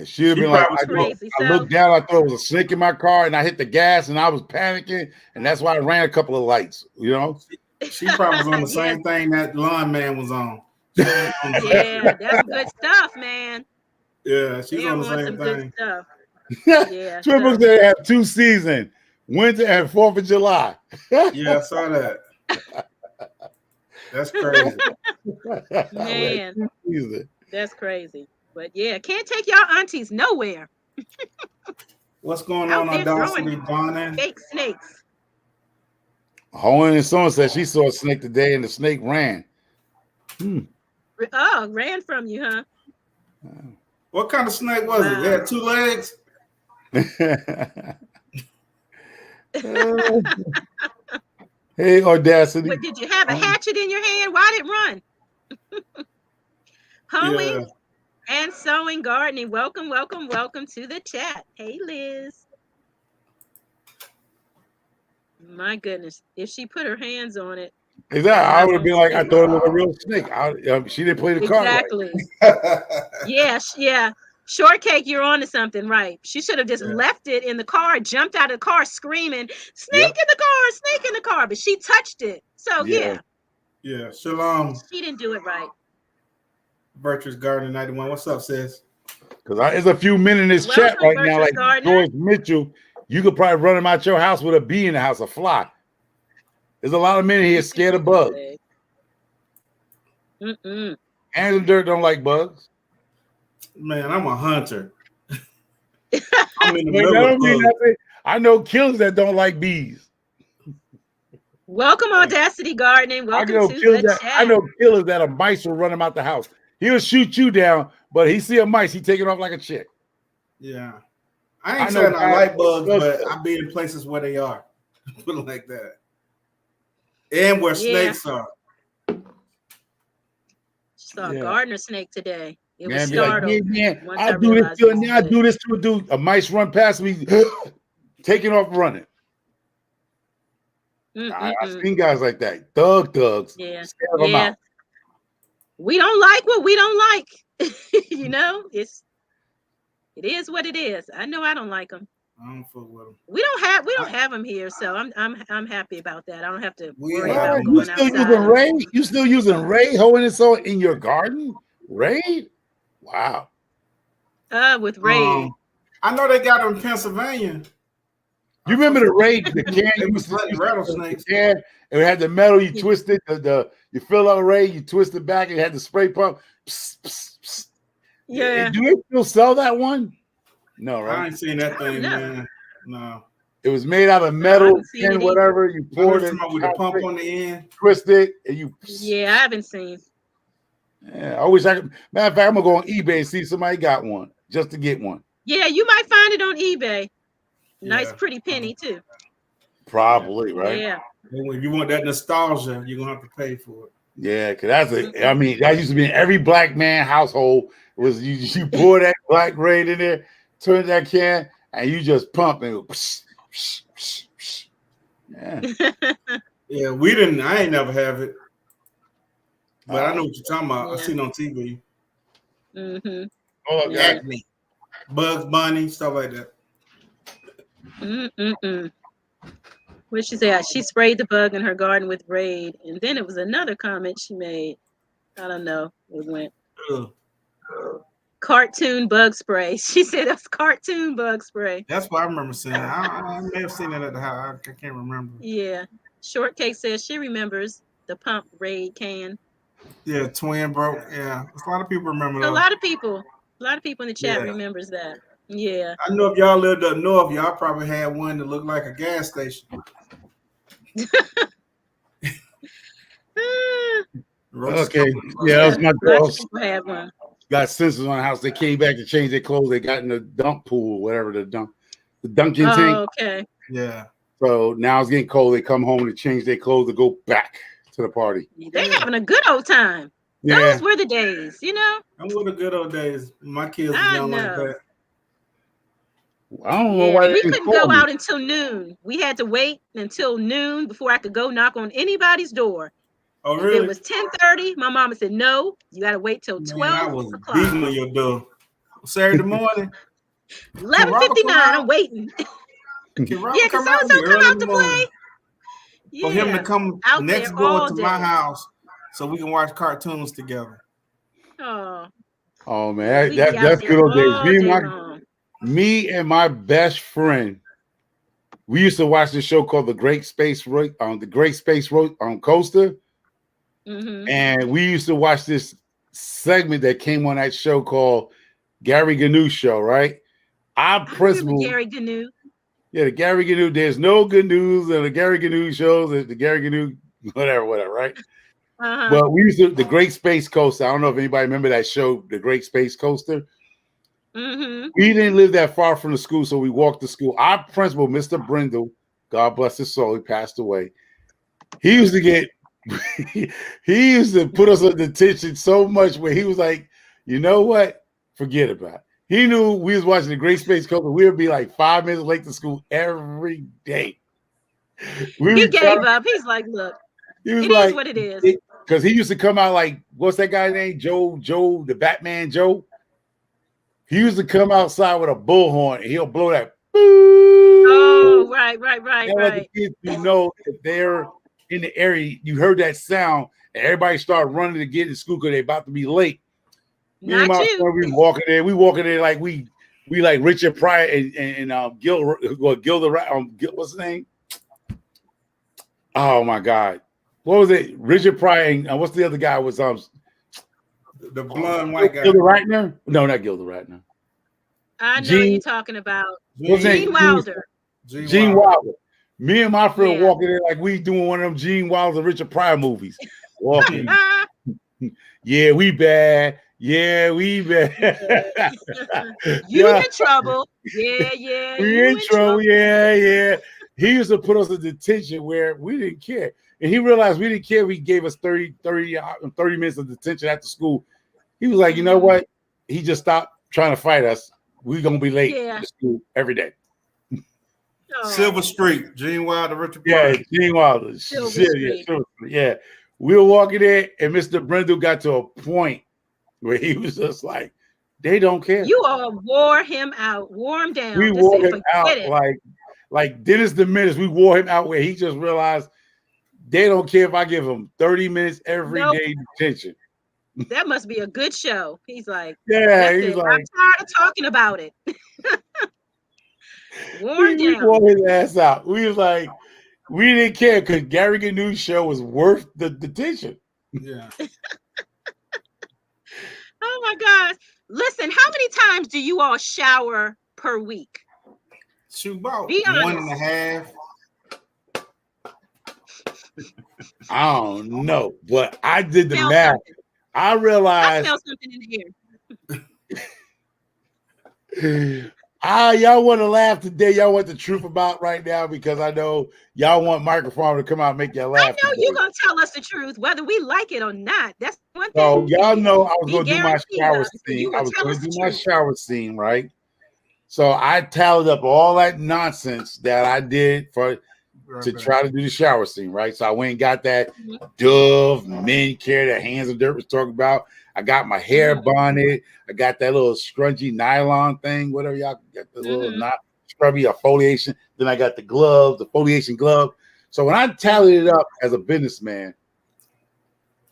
she'd have been like, I looked down, I thought it was a snake in my car, and I hit the gas, and I was panicking, and that's why I ran a couple of lights, She probably was on the same thing that lawn man was on. Yeah, that's good stuff, man. Yeah, she's on the same thing. Good stuff. Yeah. Triple J had 2 seasons, winter and 4th of July. Yeah, I saw that. That's crazy. Man, that's crazy. But yeah, can't take y'all aunties nowhere. What's going on Audacity, Donna? Fake snakes. Hoeing and someone said she saw a snake today and the snake ran. Oh, ran from you, huh? What kind of snake was it? It had 2 legs? Hey, Audacity. But did you have a hatchet in your hand? Why did it run? Hoeing and sewing, gardening. Welcome to the chat. Hey, Liz. My goodness. If she put her hands on it. Exactly. I would have been like, I thought it was a real snake. She didn't play the card. Exactly. Right. Yeah. Shortcake, you're on to something, right? She should have just left it in the car, jumped out of the car screaming, snake in the car, snake in the car. But she touched it. So, Yeah. Shalom. She didn't do it right. Virtuous Gardener 91. What's up, sis? Because there's a few men in this chat right now, like George Mitchell. You could probably run him out your house with a bee in the house, a fly. There's a lot of men here scared of bugs. Hands in dirt don't like bugs. Man, I'm a hunter. I'm in the middle of bugs. I know killers that don't like bees. Welcome, Audacity Gardening. Welcome to the chat. I know killers that a mice will run him out the house. He'll shoot you down, but he see a mice, he take it off like a chick. Yeah. I ain't saying I like bugs, but I be in places where they are. Put it like that. And where snakes are. Saw a gardener snake today. It was startled. I do this to a dude. A mice run past me, taking off running. I've seen guys like that. Thugs. Yeah. We don't like what we don't like. You know, it is what it is. I know I don't like them. I don't fuck with them. We don't have them here, so I'm happy about that. I don't have to worry about going outside. You still using Ray hoeing it so in your garden? Ray? Wow. With Ray. I know they got them in Pennsylvania. You remember the Ray, the can you was rattlesnakes? Yeah, it had the metal. You twisted you fill up a Ray, you twist it back, and it had the spray pump. Psst, psst, psst. Yeah. Do they still sell that one? No, right? I ain't seen that thing, man. No. It was made out of metal, and whatever. You poured it with the pump on the end, twist it, and you. Yeah, I haven't seen. Yeah, I wish I could. Matter of fact, I'm gonna go on eBay and see if somebody got one just to get one. Yeah, you might find it on eBay. Nice, pretty penny too. Probably, right? Yeah. If you want that nostalgia, you're gonna have to pay for it. Yeah, because I mean, that used to be in every black man household. Was you pour that black Raid in there, turn that can, and you just pump and go. Psh, psh, psh, psh. Yeah. Yeah, we didn't. I ain't never have it, but I know what you're talking about. Yeah. I seen it on TV. Mm-hmm. Oh, Acme, Bugs Bunny, stuff like that. What she said? She sprayed the bug in her garden with Raid, and then it was another comment she made. I don't know. It went cartoon bug spray. She said that's cartoon bug spray. That's what I remember seeing. I may have seen it at the house. I can't remember. Yeah. Shortcake says she remembers the pump Raid can. Yeah, twin broke. Yeah, a lot of people remember that. A lot of people in the chat remembers that. Yeah. I know if y'all lived up north, y'all probably had one that looked like a gas station. Okay. Yeah, that was my girls. Had one. Got sensors on the house. They came back to change their clothes. They got in the dump pool, whatever the dunking tank. Okay. Yeah. So now it's getting cold. They come home to change their clothes to go back to the party. They having a good old time. Yeah. Those were the days, you know. Those were the good old days. My kids were young like that. I don't know why we couldn't go out until noon. We had to wait until noon before I could go knock on anybody's door. Oh, really? It was 10:30. My mama said, "No, you got to wait till 12 I was o'clock." Beating on your door. Saturday morning. 11:59. I'm waiting. Yeah, because so come out to play. Yeah. For him to come out next door to my house so we can watch cartoons together. Oh man, that's good old days. Me and my best friend, we used to watch this show called The Great Space Coaster. Mm-hmm. And we used to watch this segment that came on that show called Gary Gnu Show, right? Our principal, Gary Gnu. Yeah, the Gary Gnu. There's no good news in the Gary Gnu shows. The Gary Gnu, whatever, right? Uh-huh. But we used to the Great Space Coaster. I don't know if anybody remember that show, The Great Space Coaster. Mm-hmm. We didn't live that far from the school, so we walked to school. Our principal, Mr. Brindle, God bless his soul, he passed away. He used to get, he used to put us on detention so much where he was like, you know what? Forget about it. He knew we was watching the Great Space Coaster. We would be like 5 minutes late to school every day. He gave up. He's like, look, it is what it is. Because he used to come out like, what's that guy's name? Joe, the Batman Joe. He used to come outside with a bullhorn and he'll blow that. Oh, right. And let the kids know that they're in the area. You heard that sound, and everybody started running to get in school because they're about to be late. Me and my son, we walking there like we like Richard Pryor and Gilda, what's his name? Oh my God, what was it? Richard Pryor and what's the other guy was the blonde white guy. Gilda Radner? No, not Gilda Radner. I know what you're talking about. Gene Wilder. Gene Wilder. Me and my friend walking there like we doing one of them Gene Wilder, Richard Pryor movies. Walking. Yeah, we bad. Yeah, we bad. You in trouble. Yeah. We in trouble. Yeah. He used to put us in detention where we didn't care. And he realized we didn't care if he gave us 30 minutes of detention after school. He was like, you know what? He just stopped trying to fight us. We're going to be late to school every day. Silver Street, Gene Wilder, Richard Pryor. Yeah, Gene Wilder. Silver Street. Yeah. We were walking there, and Mr. Brindle got to a point where he was just like, they don't care. You all wore him out, wore him down. We wore him out like Dennis the Menace. We wore him out where he just realized they don't care if I give him 30 minutes every day detention. That must be a good show. He's like, yeah, he's like, I'm tired of talking about it. We wore his ass out. We was like, we didn't care because Gary Ganou's show was worth the detention. Yeah. Oh my gosh. Listen, how many times do you all shower per week? Shoot, about 1.5. I don't know, but I did the math. I realized. I smell something in the air. Y'all want to laugh today? Y'all want the truth about right now because I know y'all want microphone to come out and make y'all laugh. I know you're gonna tell us the truth, whether we like it or not. That's one thing. So y'all know I was gonna do my shower scene. I was gonna do my shower scene, right? So I tallied up all that nonsense that I did to try to do the shower scene, right? So I went and got that Dove men care that HandsInTheDirt was talking about. I got my hair bonded. I got that little scrunchy nylon thing, whatever y'all got, the little not scrubby or foliation. Then I got the glove, the foliation glove. So when I tallied it up as a businessman,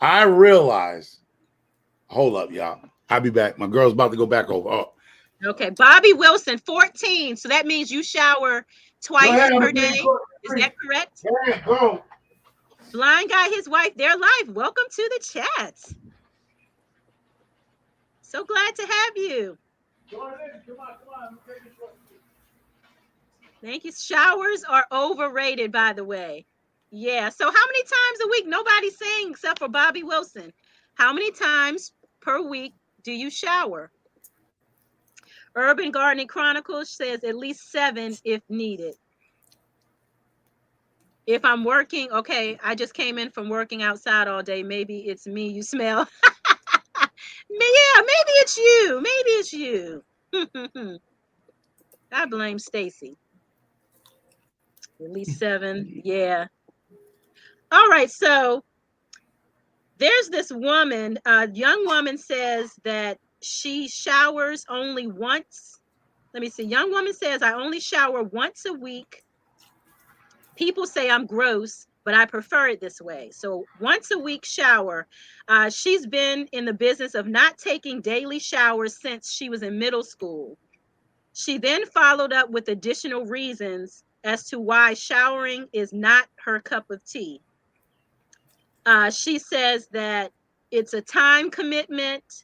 I realized, hold up, y'all. I'll be back. My girl's about to go back over. Oh. Okay, Bobby Wilson, 14. So that means you shower twice per day. Is that correct? There you go. Blind Guy, his wife, they're live. Welcome to the chat. So glad to have you. Come on. Thank you. Showers are overrated, by the way. Yeah. So how many times a week? Nobody's saying except for Bobby Wilson. How many times per week do you shower? Urban Gardening Chronicles says at least 7 if needed. If I'm working, okay, I just came in from working outside all day. Maybe it's me you smell. Yeah, maybe it's you. I blame Stacy. At least 7. Yeah. All right. So there's this woman, a young woman says that she showers only once. Let me see. Young woman says, I only shower once a week. People say I'm gross, but I prefer it this way. So once a week shower. She's been in the business of not taking daily showers since she was in middle school. She then followed up with additional reasons as to why showering is not her cup of tea. She says that it's a time commitment.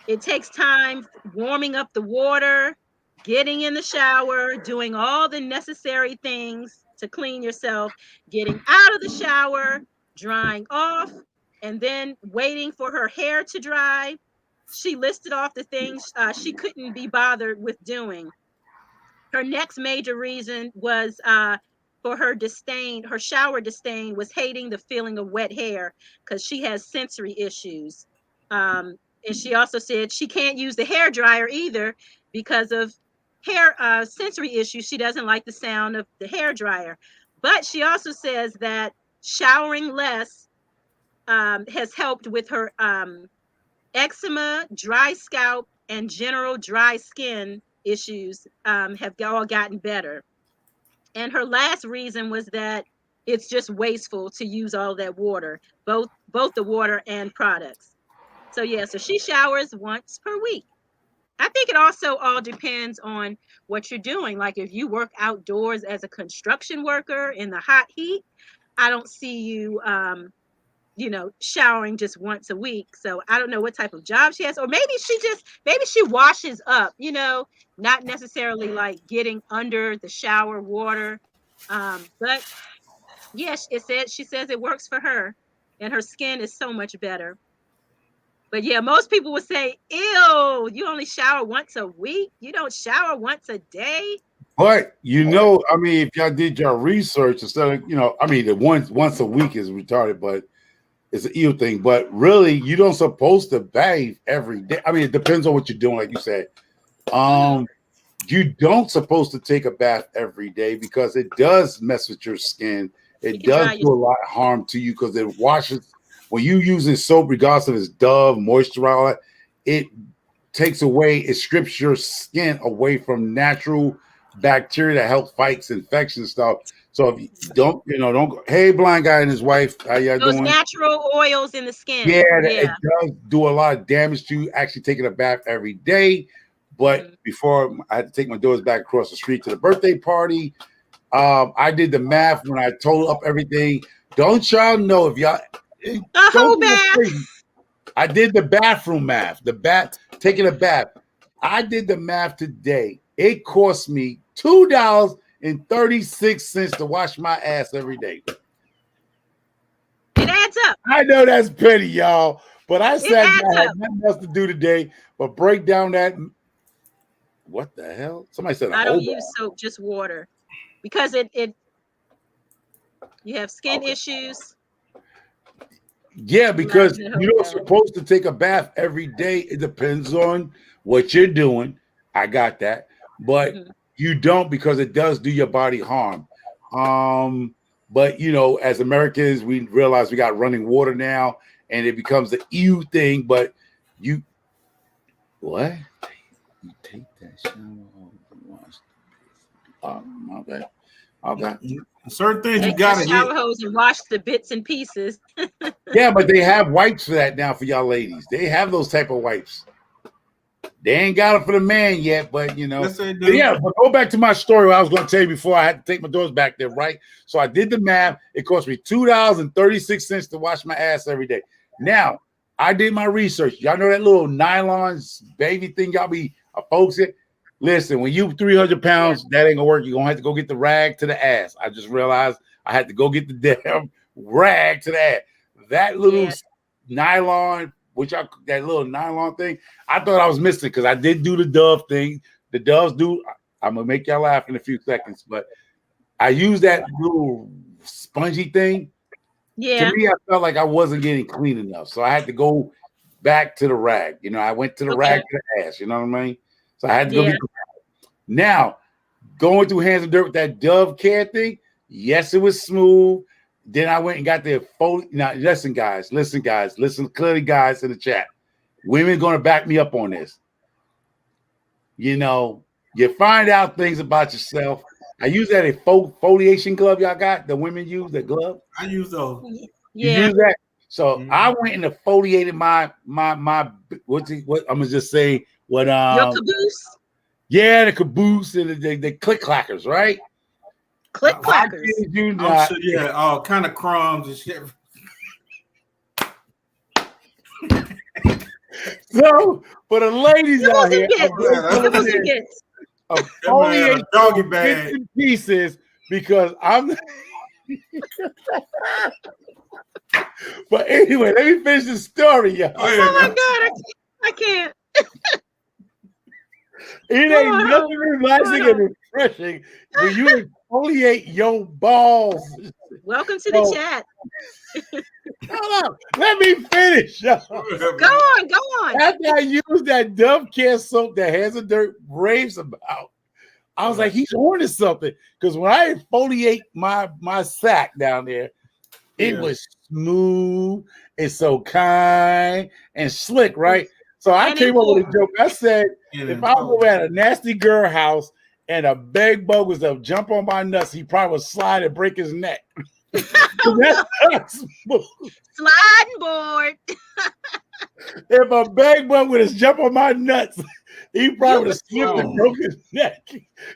It takes time warming up the water, getting in the shower, doing all the necessary things to clean yourself, getting out of the shower, drying off, and then waiting for her hair to dry. She listed off the things she couldn't be bothered with doing. Her next major reason was for her disdain, her shower disdain was hating the feeling of wet hair because she has sensory issues. And she also said she can't use the hair dryer either because of hair sensory issues. She doesn't like the sound of the hair dryer. But she also says that showering less has helped with her eczema, dry scalp, and general dry skin issues have all gotten better. And her last reason was that it's just wasteful to use all that water, both the water and products. So yeah, so she showers once per week. I think it also all depends on what you're doing. Like if you work outdoors as a construction worker in the hot heat, I don't see you, showering just once a week. So I don't know what type of job she has, or maybe she washes up, not necessarily like getting under the shower water. But yes, she says it works for her and her skin is so much better. But yeah, most people would say, ew, you only shower once a week? You don't shower once a day? But I mean, if y'all did your research instead of, the once a week is retarded, but it's an ew thing. But really, you don't supposed to bathe every day. I mean, it depends on what you're doing, like you said. You don't supposed to take a bath every day because it does mess with your skin. It does do a lot of harm to you because it washes. When you using soap, regardless of it's Dove, moisturizer, it takes away, it strips your skin away from natural bacteria that help fights infection and stuff. So if you don't go, hey, blind guy and his wife, how y'all Those doing? Natural oils in the skin. Yeah, it does do a lot of damage to you actually taking a bath every day. But before I had to take my daughters back across the street to the birthday party, I did the math when I totaled up everything. Don't y'all know if y'all whole bath? I did the bathroom math. Taking a bath. I did the math today. It cost me $2.36 to wash my ass every day. It adds up. I know that's petty, y'all, but I said I had nothing else to do today but break down that. What the hell? Somebody said I don't use soap, just water, because it you have skin issues. Yeah, because you're not supposed to take a bath every day. It depends on what you're doing. I got that, but you don't, because it does do your body harm. But as Americans, we realize we got running water now, and it becomes the ew thing. But you take that shower and wash. Oh my bad. Okay. Certain things you gotta shower hose and wash the bits and pieces. Yeah, but they have wipes for that now for y'all ladies. They have those type of wipes. They ain't got it for the man yet, but Yes, they do. Yeah, but go back to my story what I was going to tell you before I had to take my daughters back there, right? So I did the math. It cost me $2.36 to wash my ass every day. Now, I did my research. Y'all know that little nylon baby thing y'all be folks it? Listen, when you 300 pounds, that ain't gonna work. You're gonna have to go get the rag to the ass. I just realized I had to go get the damn rag to the ass. That little nylon, that little nylon thing, I thought I was missing because I did do the Dove thing. The Doves do. I'm gonna make y'all laugh in a few seconds, but I used that little spongy thing. Yeah. To me, I felt like I wasn't getting clean enough, so I had to go back to the rag. I went to the rag to the ass. You know what I mean? So I had to go get the rag. Now, going through Hands in Dirt with that Dove care thing, yes, it was smooth. Then I went and got the now listen, guys, listen clearly, guys, in the chat. Women going to back me up on this. You find out things about yourself. I use that foliation glove y'all got. The women use that glove. I use those. You use that. So I went and exfoliated my what I'm gonna just say what your caboose. Yeah, the caboose and the click clackers, right? Click clackers. All kind of crumbs and shit. So for the ladies out here, doggy bag pieces because I'm. But anyway, let me finish the story, y'all. Oh my God, I can't. It ain't nothing relaxing and refreshing when you exfoliate your balls. Welcome to the chat. Hold on. Let me finish. Go on. After I used that Dove Care soap that Hands in Dirt raves about, I was like, he's on something. Because when I exfoliate my sack down there, it was smooth and so kind and slick, right? So I came up with a joke. I said, if I go at a nasty girl house and a bed bug was to jump on my nuts, he probably would slide and break his neck. Sliding board. If a bed bug would have jumped on my nuts, he probably would have slipped and broke his neck.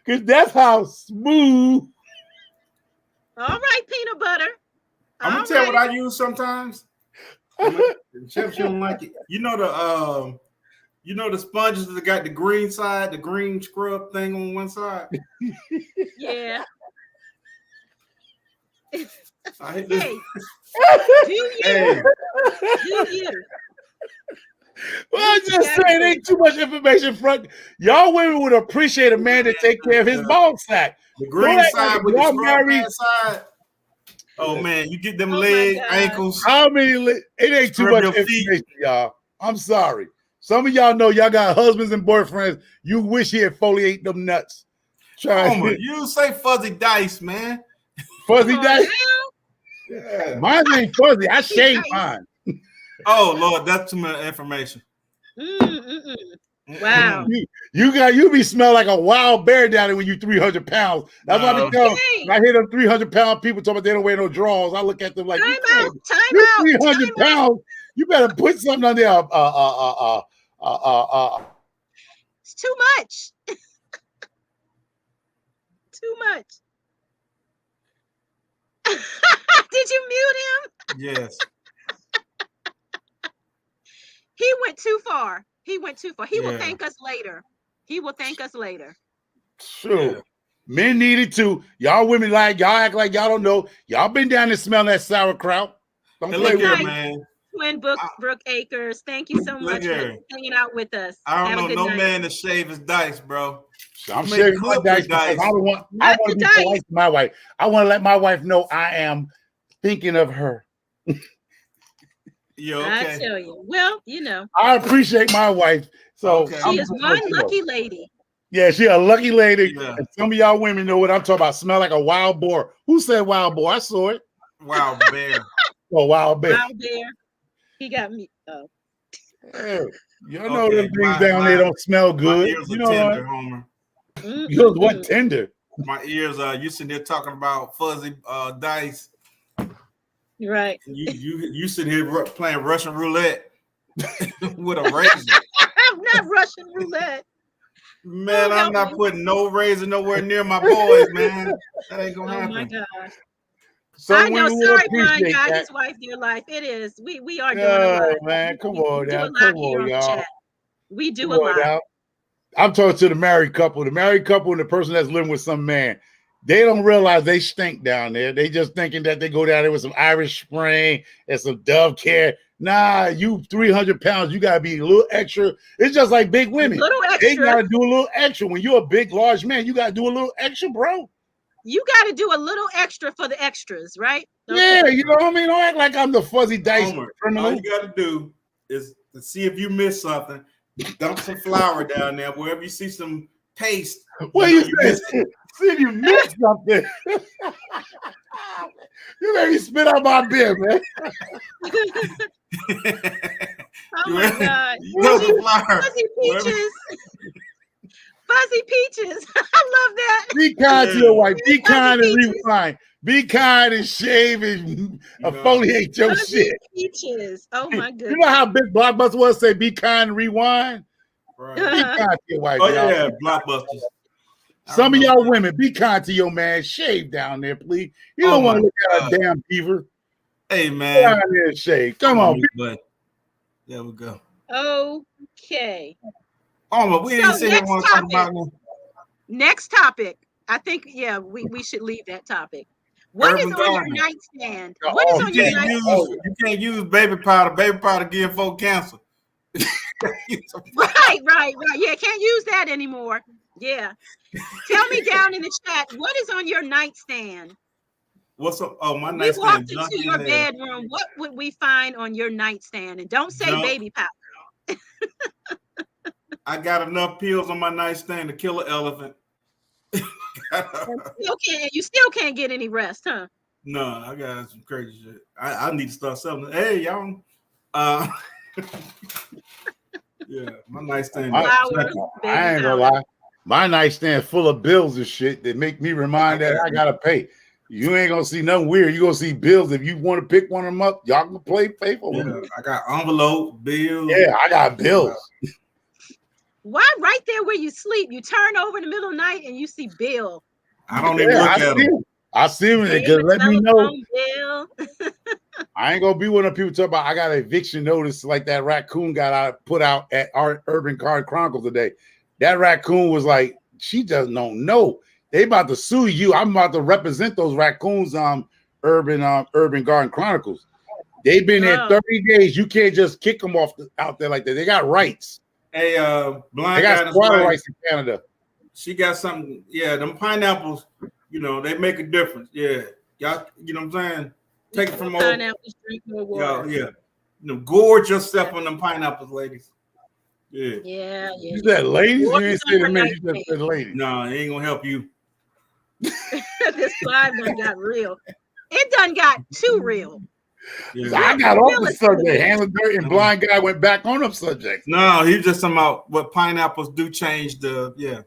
Because that's how smooth. All right, peanut butter. I'm gonna tell you what I use sometimes. Chef, you don't like it. You know the sponges that got the green side, the green scrub thing on one side. Yeah. I hate this. Hey, do you? Well, I'm just saying, ain't too much information front. Y'all women would appreciate a man to take care of his ball sack. The green side with the scrub side. Oh man, you get them legs, ankles. How many? It ain't too much information, y'all. I'm sorry. Some of y'all know y'all got husbands and boyfriends. You wish he had foliate them nuts. You say fuzzy dice, man. Fuzzy dice. Yeah. Mine ain't fuzzy. I shave mine. Oh Lord, that's too much information. Wow. You be smell like a wild bear down there when you 300 pounds. That's why I tell when I hear them 300-pound people talking about they don't wear no drawers. I look at them like, time out. 300 pounds. You better put something on there. It's too much. Too much. Did you mute him? Yes. He went too far. He will thank us later. Sure. Yeah. Men needed to. Y'all women y'all act like y'all don't know. Y'all been down there smelling that sauerkraut. Don't play with it, man. Twin Brook Acres. Thank you so much for hanging out with us. I don't know no man to shave his dice, bro. I'm shaving my dice because I want to be polite to my wife. I want to let my wife know I am thinking of her. Yeah, okay. I tell you. Well, I appreciate my wife. So she is one lucky lady. Yeah, she a lucky lady. Yeah. And some of y'all women know what I'm talking about. Smell like a wild boar. Who said wild boar? I saw it. Wild bear. Oh, wild bear. Wild bear. He got me. Oh. Yeah. You know them things down there don't smell good. You know tender, Homer. Yours what tender? My ears you sitting there talking about fuzzy dice. Right. You sitting here playing Russian roulette with a razor. I'm not Russian roulette. Man, I'm not putting no razor nowhere near my boys, man. That ain't gonna happen. Oh my gosh. I know. Sorry, Brian got his wife dear life. It is. We are doing a lot. Man, come on now. Come on, y'all. We do a lot. I'm talking to the married couple. The married couple and the person that's living with some man. They don't realize they stink down there. They just thinking that they go down there with some Irish Spring and some Dove Care. Nah, you 300 pounds, you gotta be a little extra. It's just like big women. They gotta do a little extra. When you're a big, large man, you gotta do a little extra, bro. You gotta do a little extra for the extras, right? Okay. Yeah, you know what I mean? Don't act like I'm the fuzzy dice criminal. All you gotta do is to see if you miss something. Dump some flour down there. Wherever you see some paste. What you say? See if you missed something. You made me spit out my beer, man. Oh my God. Fuzzy peaches. Fuzzy peaches. I love that. Be kind to your wife. Be kind and rewind. Be kind and shave and exfoliate your shit. Peaches. Oh my goodness. You know how big Blockbuster was? Say be kind and rewind. Right. Be kind to your wife. Oh yeah, Blockbusters. Some of y'all women, be kind to your man. Shave down there, please. You don't want to look at a damn beaver. Hey, man. Down there, shave. Come on. There we go. Okay. Oh, we didn't say want to talk about next topic. I think, we should leave that topic. What is on your nightstand? What is on your nightstand? You can't use baby powder. Baby powder give folk cancer. Right. Yeah, can't use that anymore. Yeah. Tell me down in the chat, what is on your nightstand? What's up? Oh, my nightstand. We walked into your bedroom. What would we find on your nightstand? And don't say baby powder. I got enough pills on my nightstand to kill an elephant. You still can't get any rest, huh? No, I got some crazy shit. I need to start selling. Hey, y'all. Yeah, my nightstand. Flowers, I ain't gonna lie. My nightstand full of bills and shit that make me remind that I gotta pay. You ain't gonna see nothing weird. You gonna see bills. If you want to pick one of them up, y'all can pay for them. I got envelope, bills. Yeah, I got bills. Why right there where you sleep? You turn over in the middle of the night and you see bill. I don't even look at them. I see him. Let me know. Bill. I ain't gonna be one of the people talk about I got an eviction notice like that raccoon put out at our Urban Garden Chronicles today. That raccoon was like, she doesn't know. They about to sue you. I'm about to represent those raccoons on Urban Garden Chronicles. They've been there 30 days. You can't just kick them out there like that. They got rights. Hey, blind they got squatter rights in Canada. She got something. Yeah, them pineapples, they make a difference. Yeah. Y'all, you know what I'm saying? Take it from old. Pineapples, drink more water. Yeah. Gorge yourself on them pineapples, ladies. Yeah. You said ladies? You ain't said a minute. You just said ladies. No, it ain't gonna help you. This live done got real. It done got too real. Yeah. I got off the subject. HandsInTheDirt and blind guy went back on them subjects. No, he just talking about what pineapples do change the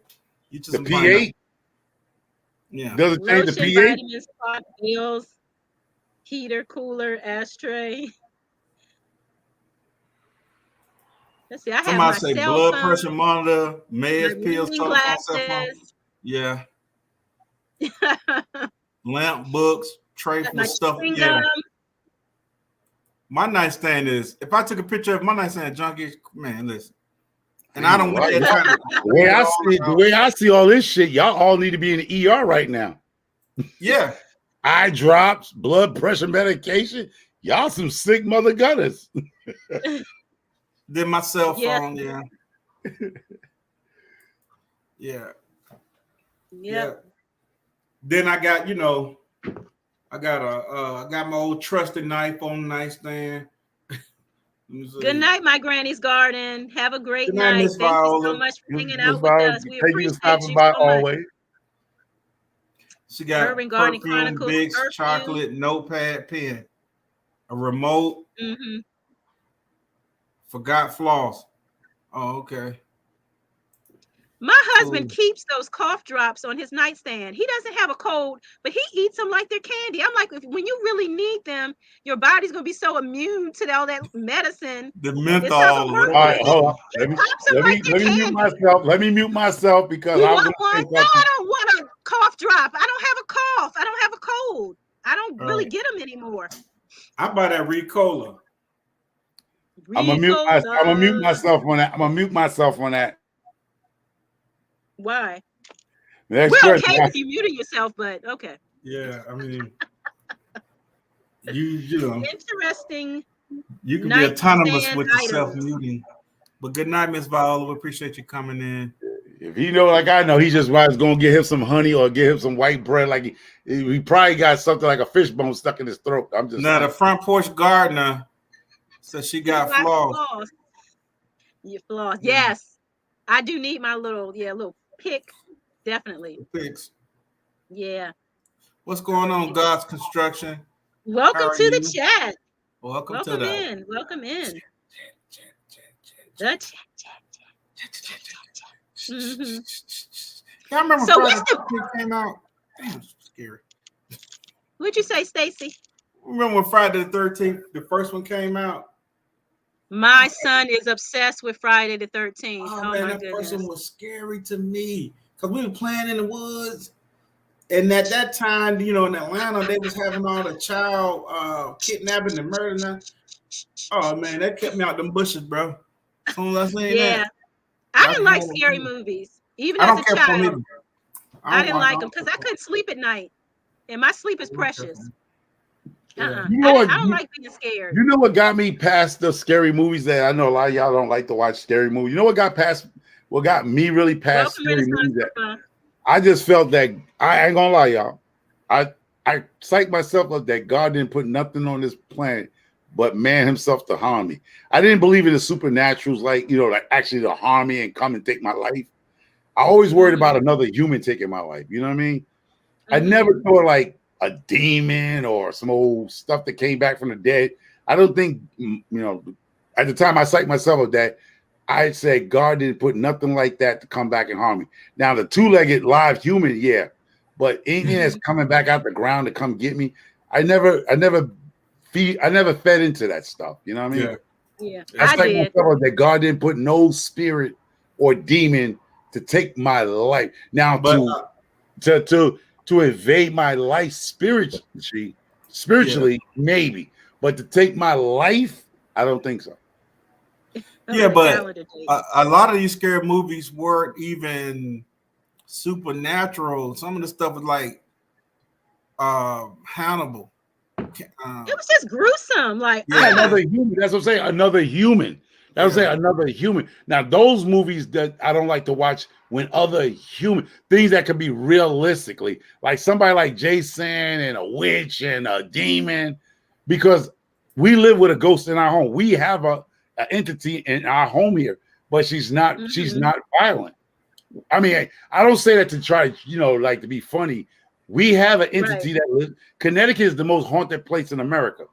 the pH. Yeah. Does it change the pH? Vitamins, pot, bills, heater, cooler, ashtray. Let's see. I have my say cell blood phone, pressure monitor, meds, pills, glasses. Yeah. Lamp, books, tray full of stuff. Yeah. My nightstand is, if I took a picture of my nightstand, junkie, man, listen. And I don't want that. The way I see all this shit, y'all all need to be in the ER right now. Yeah. Eye drops, blood pressure medication. Y'all some sick mother gunners. Then my cell phone, yeah. Then I got, I got my old trusted knife on the nightstand. Good night, my granny's garden. Have a great night. Thank you so much for hanging out with us. We appreciate you so much. She got Urban Garden perfume, Chronicles, Bix, chocolate, notepad, pen, a remote. Forgot floss. Oh, okay. My husband keeps those cough drops on his nightstand. He doesn't have a cold, but he eats them like they're candy. I'm like, when you really need them, your body's gonna be so immune to all that medicine. The menthol. All right, hold on. Let me mute myself because I want one. No, I don't want a cough drop. I don't have a cough. I don't have a cold. I don't really get them anymore. I buy that Ricola. I'm gonna mute myself on that. Why? We're okay with you muting yourself, but okay. Yeah, I mean, you know, interesting. You can be autonomous with the self-muting. But good night, Miss Viola. We appreciate you coming in. If he know, like I know, he just was gonna get him some honey or get him some white bread. Like he probably got something like a fishbone stuck in his throat. I'm just now the front porch gardener says she got flaws. You flaws. Yes, I do need my little pick. Definitely. Picks. Yeah. What's going on, God's Construction? Welcome to the chat. Welcome in. Welcome in. The chat. I remember Friday the 13th came out. Damn, scary. What'd you say, Stacy? Remember when Friday the 13th, the first one came out? My son is obsessed with Friday the 13th. Oh man, that person was scary to me because we were playing in the woods, and at that time, in Atlanta, they was having all the child kidnapping and murdering. Oh man, that kept me out them bushes, bro. As soon as I seen that. I didn't like scary movies, even as a child. I didn't like them because I couldn't sleep at night, and my sleep is precious. You know what? I don't like being scared. You know what got me past the scary movies that I know a lot of y'all don't like to watch scary movies. You know what got me really past scary movies? I just felt that I ain't gonna lie, y'all. I psyched myself up that God didn't put nothing on this planet but man himself to harm me. I didn't believe in the supernaturals, like actually to harm me and come and take my life. I always worried about another human taking my life. You know what I mean? I never thought like a demon or some old stuff that came back from the dead. I don't think, at the time I psyched myself up that I'd say God didn't put nothing like that to come back and harm me. Now the two-legged live human, yeah, but anything that's coming back out the ground to come get me, I never fed into that stuff. You know what I mean? Yeah. That's like that God didn't put no spirit or demon to take my life. Now to invade my life spiritually, maybe, but to take my life, I don't think so. Yeah, but a lot of these scary movies weren't even supernatural. Some of the stuff was like Hannibal. It was just gruesome. Like another human. That's what I'm saying. Another human. That was another human. Now, those movies that I don't like to watch when other human things that could be realistically, like somebody like Jason and a witch and a demon, because we live with a ghost in our home. We have an entity in our home here, but she's not violent. I mean, I don't say that to try, like to be funny. We have an entity that lives. Connecticut is the most haunted place in America.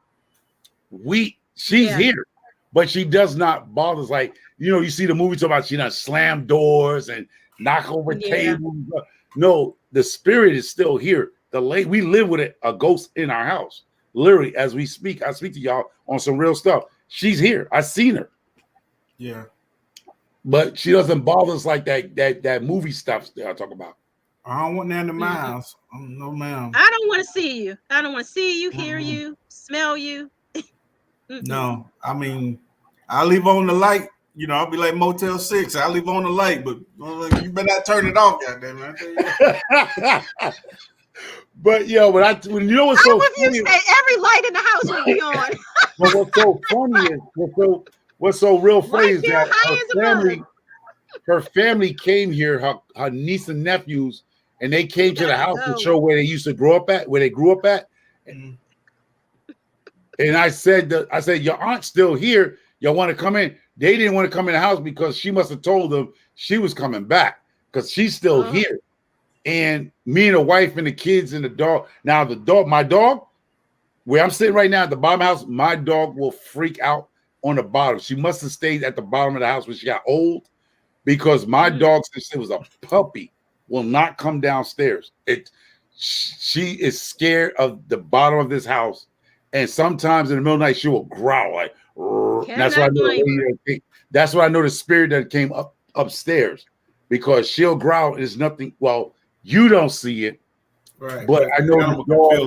She's here. But she does not bother us. Like, you see the movie talk about she done slam doors and knock over tables. No, the spirit is still here. We live with a ghost in our house. Literally, as we speak, I speak to y'all on some real stuff. She's here. I've seen her. Yeah. But she doesn't bother us like that movie stuff that I talk about. I don't want that in my house. No, ma'am. I don't want to see you. I don't want to see you, hear you, smell you. No, I mean, I leave on the light. I'll be like Motel 6. I leave on the light, but you better not turn it off, goddamn it. But when you know what's so funny, you say every light in the house will be on. But what's so funny is what's so real funny is that her family came here, her niece and nephews, and they came to the house to show where they used to grow up at, where they grew up at. And I said, your aunt's still here. Y'all want to come in? They didn't want to come in the house because she must have told them she was coming back because she's still here. And me and the wife and the kids and the dog. Now my dog, where I'm sitting right now at the bottom of the house, my dog will freak out on the bottom. She must have stayed at the bottom of the house when she got old, because my dog, since it was a puppy, will not come downstairs. She is scared of the bottom of this house. And sometimes in the middle of the night, she will growl like, that's why I know the spirit that came upstairs, because she'll growl. There's nothing. Well, you don't see it, right? But I know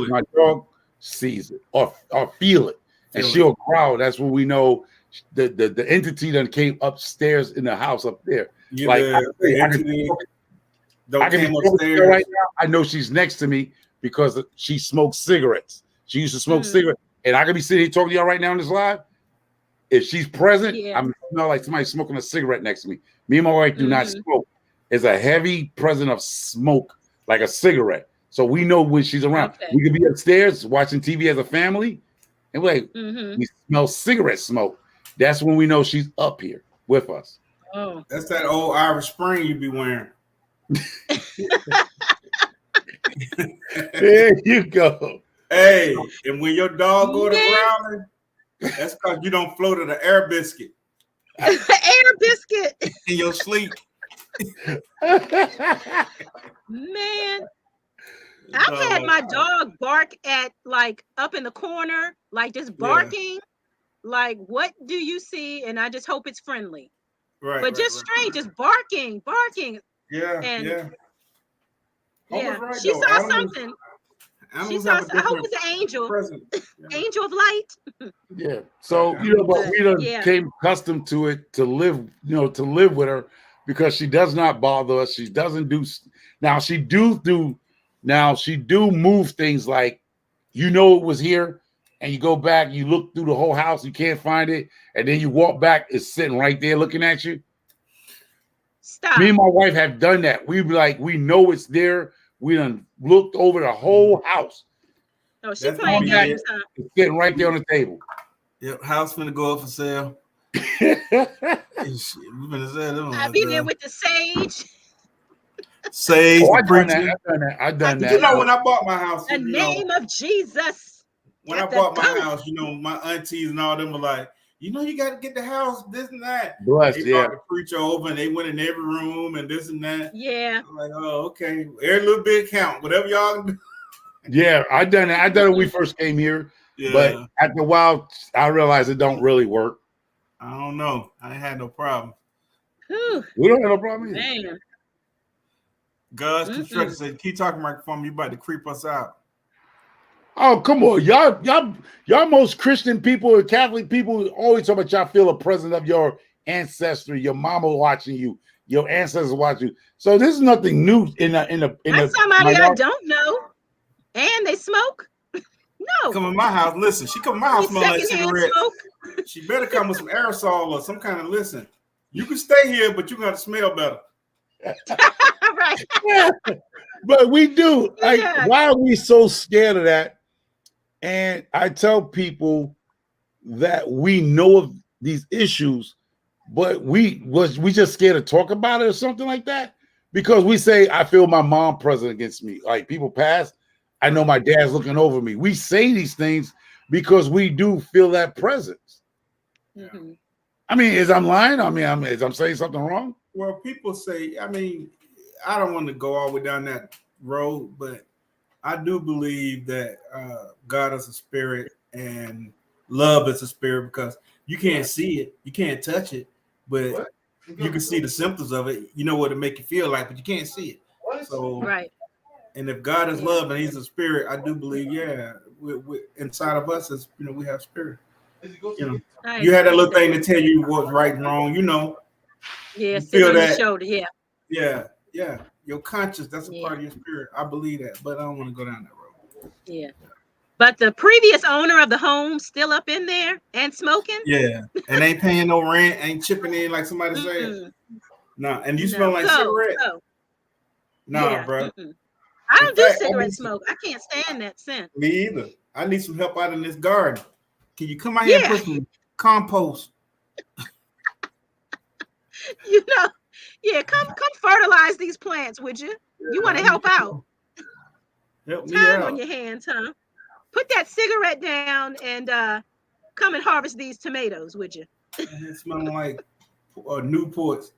my dog sees it or feel it, and she'll growl. That's when we know the entity that came upstairs in the house up there. Yeah, like I can be upstairs right now. I know she's next to me because she smokes cigarettes. She used to smoke cigarettes, and I could be sitting here talking to y'all right now on this live. If she's present, I smell like somebody smoking a cigarette next to me. Me and my wife do not smoke. It's a heavy presence of smoke, like a cigarette. So we know when she's around. Okay. We could be upstairs watching TV as a family, and we smell cigarette smoke. That's when we know she's up here with us. Oh, that's that old Irish Spring you be wearing. There you go. Hey, and when your dog go to growling, that's because you don't float to the air biscuit. Air biscuit in your sleep. Man, I've had my dog bark at like up in the corner, like just barking. Like, what do you see? And I just hope it's friendly. Right. But just straight, just barking. Yeah. And she saw something. She saw. I hope it's an angel. Angel of light. Yeah. So but we done came accustomed to it, to live with her, because she does not bother us. She doesn't do. Now she do move things like, it was here, and you go back, you look through the whole house, you can't find it, and then you walk back, it's sitting right there looking at you. Stop. Me and my wife have done that. We be like, we know it's there. We done looked over the whole house. Oh, she playing games, huh? It's sitting right there on the table. Yep, house finna go up for sale. I'll be there with the sage. Sage. I've done that. You know, when I bought my house, the name of Jesus. When I bought my house, my aunties and all them were like, you know, you got to get the house, this and that. Bless, they brought the preacher over and they went in every room and this and that. Yeah. I'm like, oh, okay. Every little bit count. Whatever y'all do. Yeah, I done it. I done it when we first came here. Yeah. But after a while, I realized it don't really work. I don't know. I had no problem. Whew. We don't have no problem either. Man. Gus Construction said, keep talking microphone. You about to creep us out. Oh, come on. Y'all most Christian people and Catholic people always talk about y'all feel a presence of your ancestry, your mama watching you, your ancestors watching you. So this is nothing new in somebody I don't know. And they smoke. No. Come in my house. Listen, she come in my house smelling like cigarettes. She better come with some aerosol or some kind of listen. You can stay here, but you got to smell better. Right. Yeah. But we do. Like, why are we so scared of that? And I tell people that we know of these issues, but we just scared to talk about it or something like that. Because we say, I feel my mom present against me. Like people pass, I know my dad's looking over me. We say these things because we do feel that presence. Mm-hmm. I mean, is I'm lying? I mean, I'm saying something wrong? Well, people say, I mean, I don't want to go all the way down that road, but I do believe that God is a spirit and love is a spirit because you can't see it, you can't touch it, but you can see the symptoms of it. You know what it make you feel like, but you can't see it. So, right. And if God is love and He's a spirit, I do believe, we inside of us is, you know, we have spirit. You know, you had that little thing to tell you what's right and wrong. You know. Yeah, you feel that. Your shoulder. Yeah. Yeah. Your conscience, that's a part of your spirit. I believe that, but I don't want to go down that road. Yeah. But the previous owner of the home still up in there and smoking? Yeah. And ain't paying no rent, ain't chipping in like somebody said. No. And you smell like cigarettes. No, bro. I don't do cigarette smoke. I can't stand that scent. Me either. I need some help out in this garden. Can you come out here and put some compost? You know, come fertilize these plants, would you? You want to help out? Help me Time out. on your hands, huh? Put that cigarette down and come and harvest these tomatoes, would you? It smells like Newports.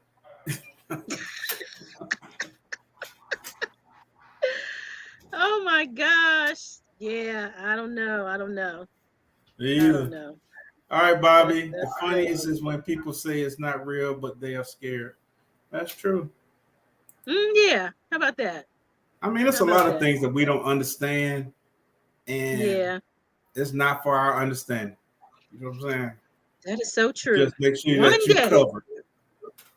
Oh my gosh. Yeah, I don't know. Yeah. I don't know. All right, Bobby. The funniest is when people say it's not real, but they are scared. That's true. Yeah. How about that? I mean, it's a lot of things that we don't understand, and it's not for our understanding. You know what I'm saying? That is so true. Just make sure that you cover it.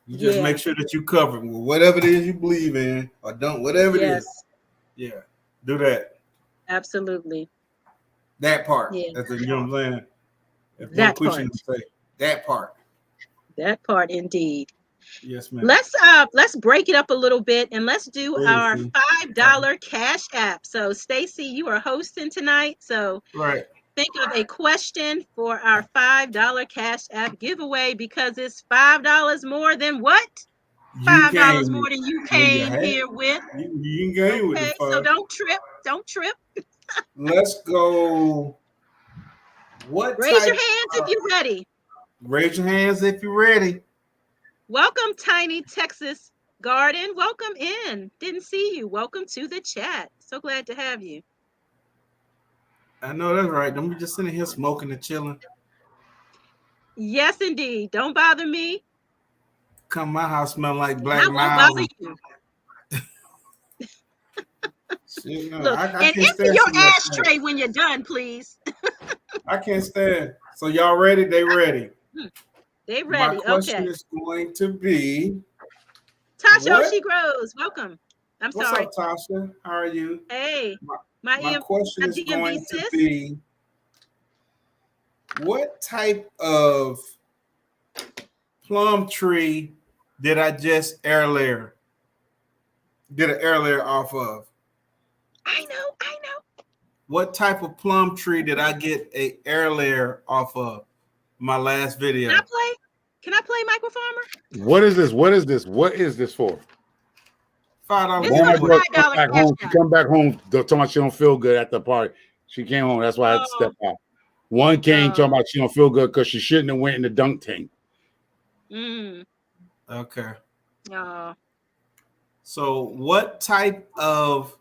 You just make sure that you cover it with whatever it is you believe in, or don't, whatever it is. Yeah, do that. Absolutely. That part. Yeah. That's you know what I'm saying. If that part. Say, that part. That part, indeed. Yes, ma'am. Let's break it up a little bit and let's do our $5 cash app. So, Stacy, you are hosting tonight. So, think of a question for our $5 cash app giveaway because it's $5 more than what? $5 more than you came here with. You came with the $5. So don't trip. Let's go. Raise your hands if you're ready. Raise your hands if you're ready. Welcome, Tiny Texas Garden. Welcome in. Didn't see you. Welcome to the chat. So glad to have you. I know that's right. Don't be just sitting here smoking and chilling. Yes, indeed. Don't bother me. Come my house smell like black miles. I won't bother you. Shit, no, Look, I and empty your ashtray when you're done, please. I can't stand. So y'all ready? They ready. They ready. My question is going to be Tasha Oshie Grows. Welcome. What's up, Tasha? How are you? Hey. My question is going to be what type of plum tree did I just air layer? Did an air layer off of? I know. What type of plum tree did I get a air layer off of? My last video. Can I play Michael Farmer? What is this? What is this for? $5. She come back home. Talking about she don't feel good at the party. She came home. That's why I had to step out. One came talking about she don't feel good because she shouldn't have went in the dunk tank. Okay. Oh. So what type of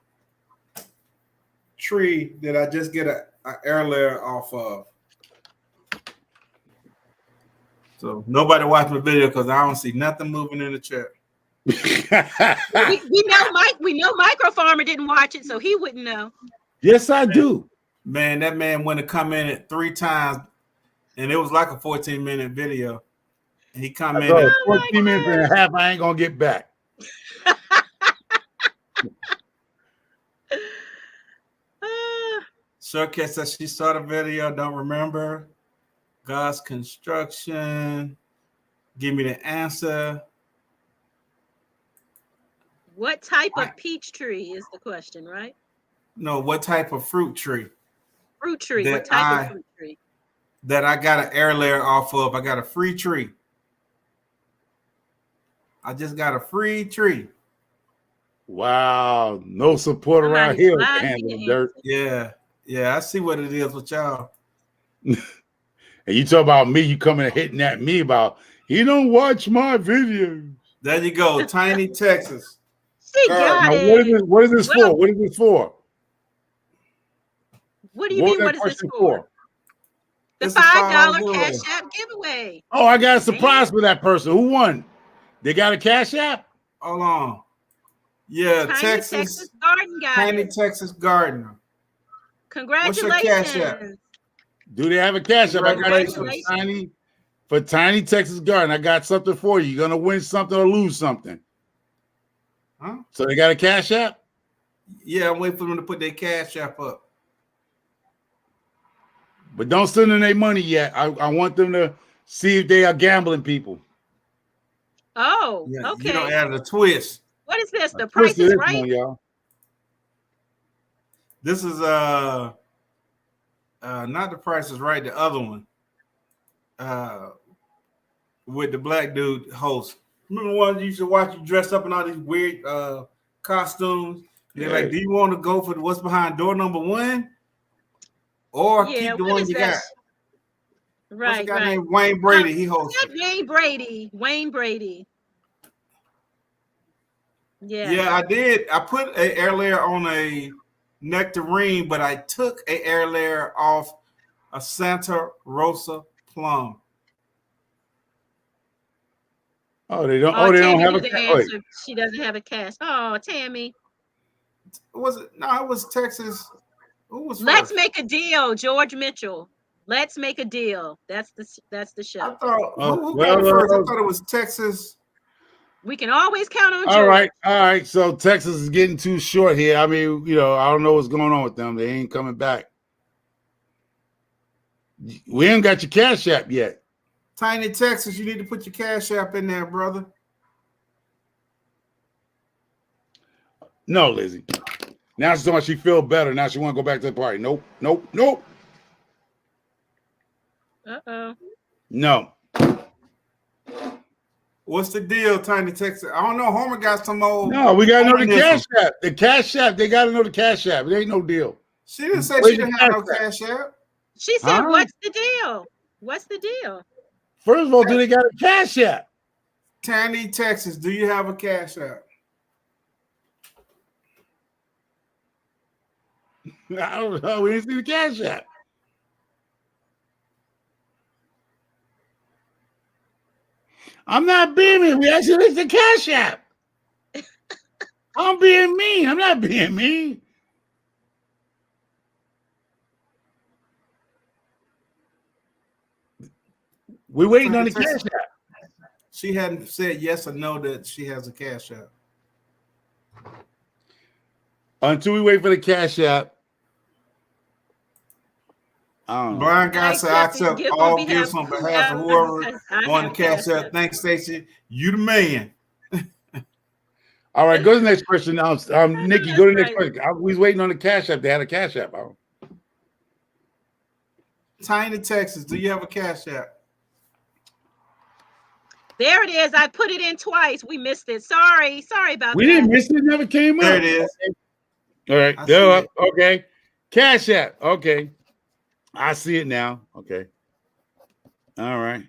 tree did I just get an air layer off of? So nobody watched my video because I don't see nothing moving in the chat. we know Micro Farmer didn't watch it, so he wouldn't know. Yes, I do. Man, that man went to commented 3 times, and it was like a 14-minute video. And he commented 14 minutes and a half. I ain't gonna get back. Showcase says she saw the video, don't remember. God's construction. Give me the answer. What type of peach tree is the question, right? No, what type of fruit tree? Fruit tree. What type of fruit tree? That I got an air layer off of. I got a free tree. I just got a free tree. Wow. No support around here. HandsInTheDirt. Yeah. Yeah, I see what it is with y'all. And you talk about me, you coming and hitting at me about, you don't watch my videos. There you go. Tiny Texas. She got it. What is this for? What is this for? What do you mean, what is this for? The $5 Cash App giveaway. Oh, I got a surprise for that person. Who won? They got a Cash App? Hold on. Yeah, Texas Garden guy. Tiny Texas Gardener. Congratulations. What's your Cash App? Do they have a Cash App? I got it for Tiny Texas Garden. I got something for you. You're gonna win something or lose something. Huh? So they got a Cash App? Yeah, I'm waiting for them to put their Cash App up. But don't send them their money yet. I want them to see if they are gambling people. Oh, yeah, okay. You don't add a twist. What is this? The Price is Right? One, y'all. This is not The Price is Right, the other one. With the black dude host. Remember the one you used to watch you dressed up in all these weird costumes? They're like, do you want to go for what's behind door number 1? Or keep the one you got? Right, What's the guy named Wayne Brady? He hosts. Wayne Brady. Yeah. Yeah, I did. I put an air layer on a nectarine, but I took an air layer off a Santa Rosa plum. Oh, they don't. Oh, they don't have a cash. She doesn't have a cash. Oh, Tammy. Was it? No, it was Texas. Who was Let's first? make a deal, George Mitchell. Let's make a deal. That's the show. I thought who got it first? I thought it was Texas. We can always count on George. All right. So Texas is getting too short here. I mean, I don't know what's going on with them. They ain't coming back. We ain't got your Cash App yet. Tiny Texas, you need to put your Cash App in there, brother. No, Lizzie. Now she's talking about she feel better. Now she want to go back to the party. Nope. Uh-oh. No. What's the deal, Tiny Texas? I don't know. Homer got some old. No, we got to know the Cash App. The Cash App. They got to know the Cash App. It ain't no deal. She didn't say she didn't have no Cash App. She said, what's the deal? What's the deal? First of all, do they got a Cash App? Tiny Texas, do you have a Cash App? I don't know. We didn't see the Cash App. I'm not being mean. We actually looked at the Cash App. I'm being mean. I'm not being mean. We're waiting on the Cash App. She hadn't said yes or no that she has a Cash App. Until we wait for the Cash App. Brian God said, I accept all gifts on behalf of whoever on the Cash App. Thanks, Stacey. You the man. All right, go to the next question. Nikki, go to the next question. We was waiting on the Cash App. They had a Cash App. Tiny Texas, do you have a Cash App? There it is. I put it in twice. We missed it. Sorry about that. We didn't miss it. It never came up. There it is. All right. There. Okay. Cash App. Okay. I see it now. Okay. All right.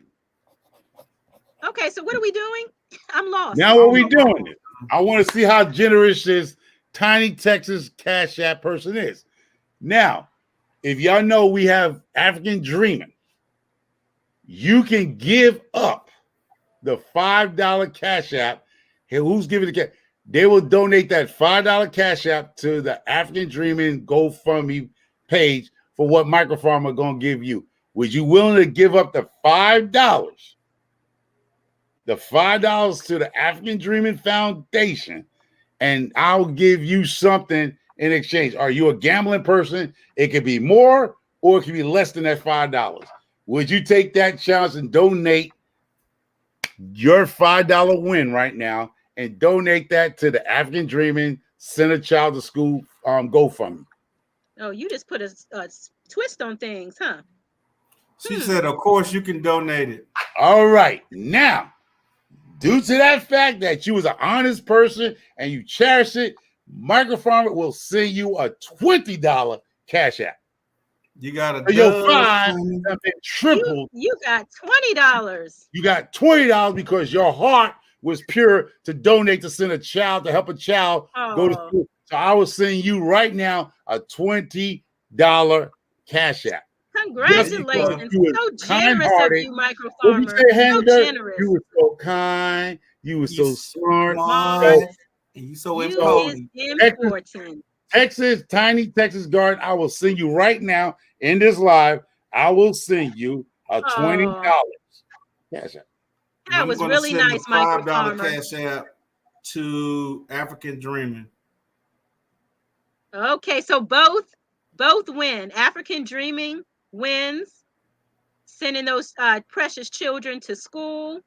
Okay, so what are we doing? I'm lost. Now what we doing? I want to see how generous this Tiny Texas Cash App person is. Now, if y'all know we have African Dreaming, you can give up the $5 Cash App. Hey, who's giving the cash? They will donate that $5 Cash App to the African Dreaming GoFundMe page for what Microfarm are going to give you. Would you willing to give up the $5? The $5 to the African Dreaming Foundation, and I'll give you something in exchange. Are you a gambling person? It could be more or it could be less than that $5. Would you take that chance and donate your $5 win right now and donate that to the African Dreaming Send a Child to School GoFundMe? Oh, you just put a twist on things, huh? She said, of course you can donate it. All right. Now, due to that fact that you was an honest person and you cherish it, Microfarmer will send you a $20 Cash App. You got a your $5 have been tripled. You got $20. You got $20 because your heart was pure to donate to send a child, to help a child go to school. So I will send you right now a $20 Cash App. Congratulations. So generous of you, Microfarmer. So generous. You were so kind. You were so smart. You so important. Texas, Tiny Texas Garden. I will send you right now in this live. I will send you a $20 Cash App. That was really nice, Microfarmer. Cash App to African Dreaming. Okay, so both win. African Dreaming wins, sending those precious children to school,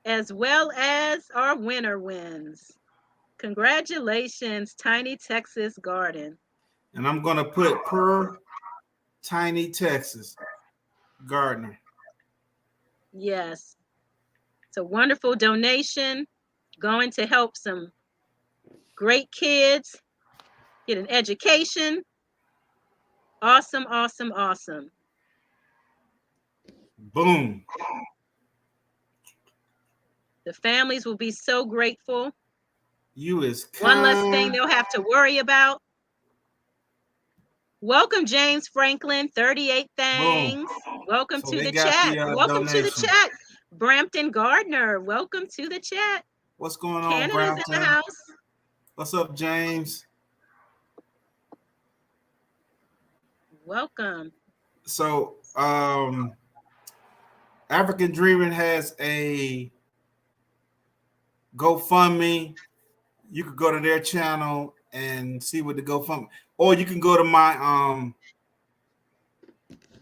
as well as our winner wins. Congratulations, Tiny Texas Garden. And I'm going to put per Tiny Texas Gardener. Yes. It's a wonderful donation going to help some great kids get an education. Awesome, awesome, awesome. Boom. The families will be so grateful. You is kind. One less thing they'll have to worry about. Welcome, James Franklin, 38 things. Boom. Welcome to the chat. Welcome to the chat. Brampton Gardner, welcome to the chat. What's going on, Canada's Brampton? in the house. What's up, James? Welcome. So, African Dreaming has a GoFundMe. You could go to their channel and see what the GoFundMe, or you can go to my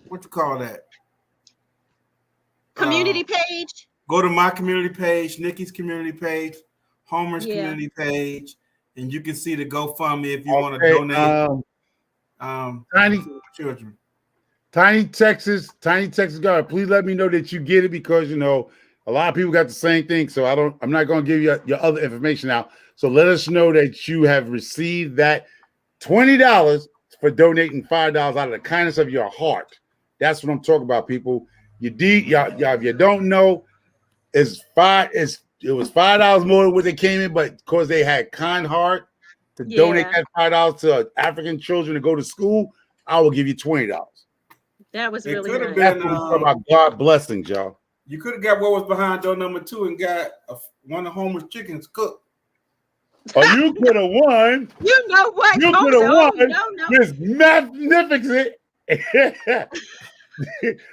what you call that? Community page. Go to my community page, Nikki's community page, Homer's community page, and you can see the GoFundMe if you want to donate. Tiny children. Tiny Texas God, please let me know that you get it, because you know a lot of people got the same thing. So I'm not going to give you your other information out. So let us know that you have received that $20 for donating $5 out of the kindness of your heart. That's what I'm talking about, people. Y'all, if you don't know, it was $5 more than what they came in, but because they had kind heart to donate that $5 to African children to go to school, I will give you $20. That was really nice. That's what we're about, God blessings, y'all. You could have got what was behind door number 2 and got one of Homer's chickens cooked. Oh, you could have won. You know what? You could have won this magnificent.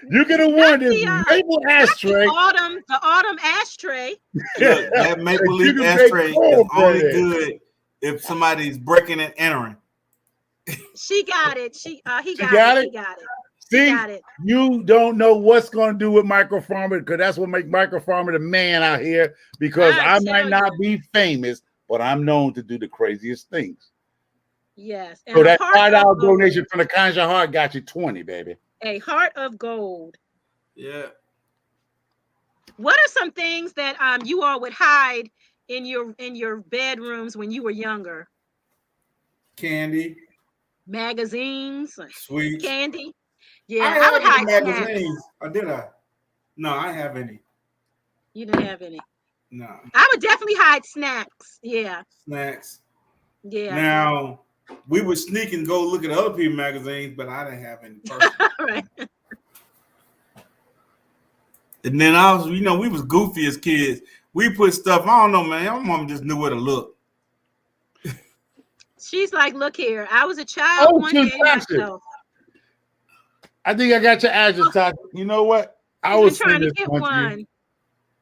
You could have won this maple ashtray. The autumn ashtray. Look, that maple leaf ashtray is only good if somebody's breaking and entering. She got it. He got it. He got it. See, you don't know what's going to do with Microfarmer, because that's what makes Microfarmer the man out here, because I might not be famous, but I'm known to do the craziest things. Yes. And so that $5 donation from the kind of your heart got you 20, baby. A heart of gold. Yeah. What are some things that you all would hide in your bedrooms when you were younger? Candy. Magazines. Sweet. Candy. Yeah, I would hide magazines. Or did I? No, I have any. You didn't have any. No. I would definitely hide snacks. Yeah. Snacks. Yeah. Now we would sneak and go look at other people's magazines, but I didn't have any personally. Right. And then I was, we was goofy as kids. We put stuff, I don't know, man. Your mom just knew where to look. She's like, look here. I was a child one day myself. I think I got your address, Tasha. You know what? I was trying to get one.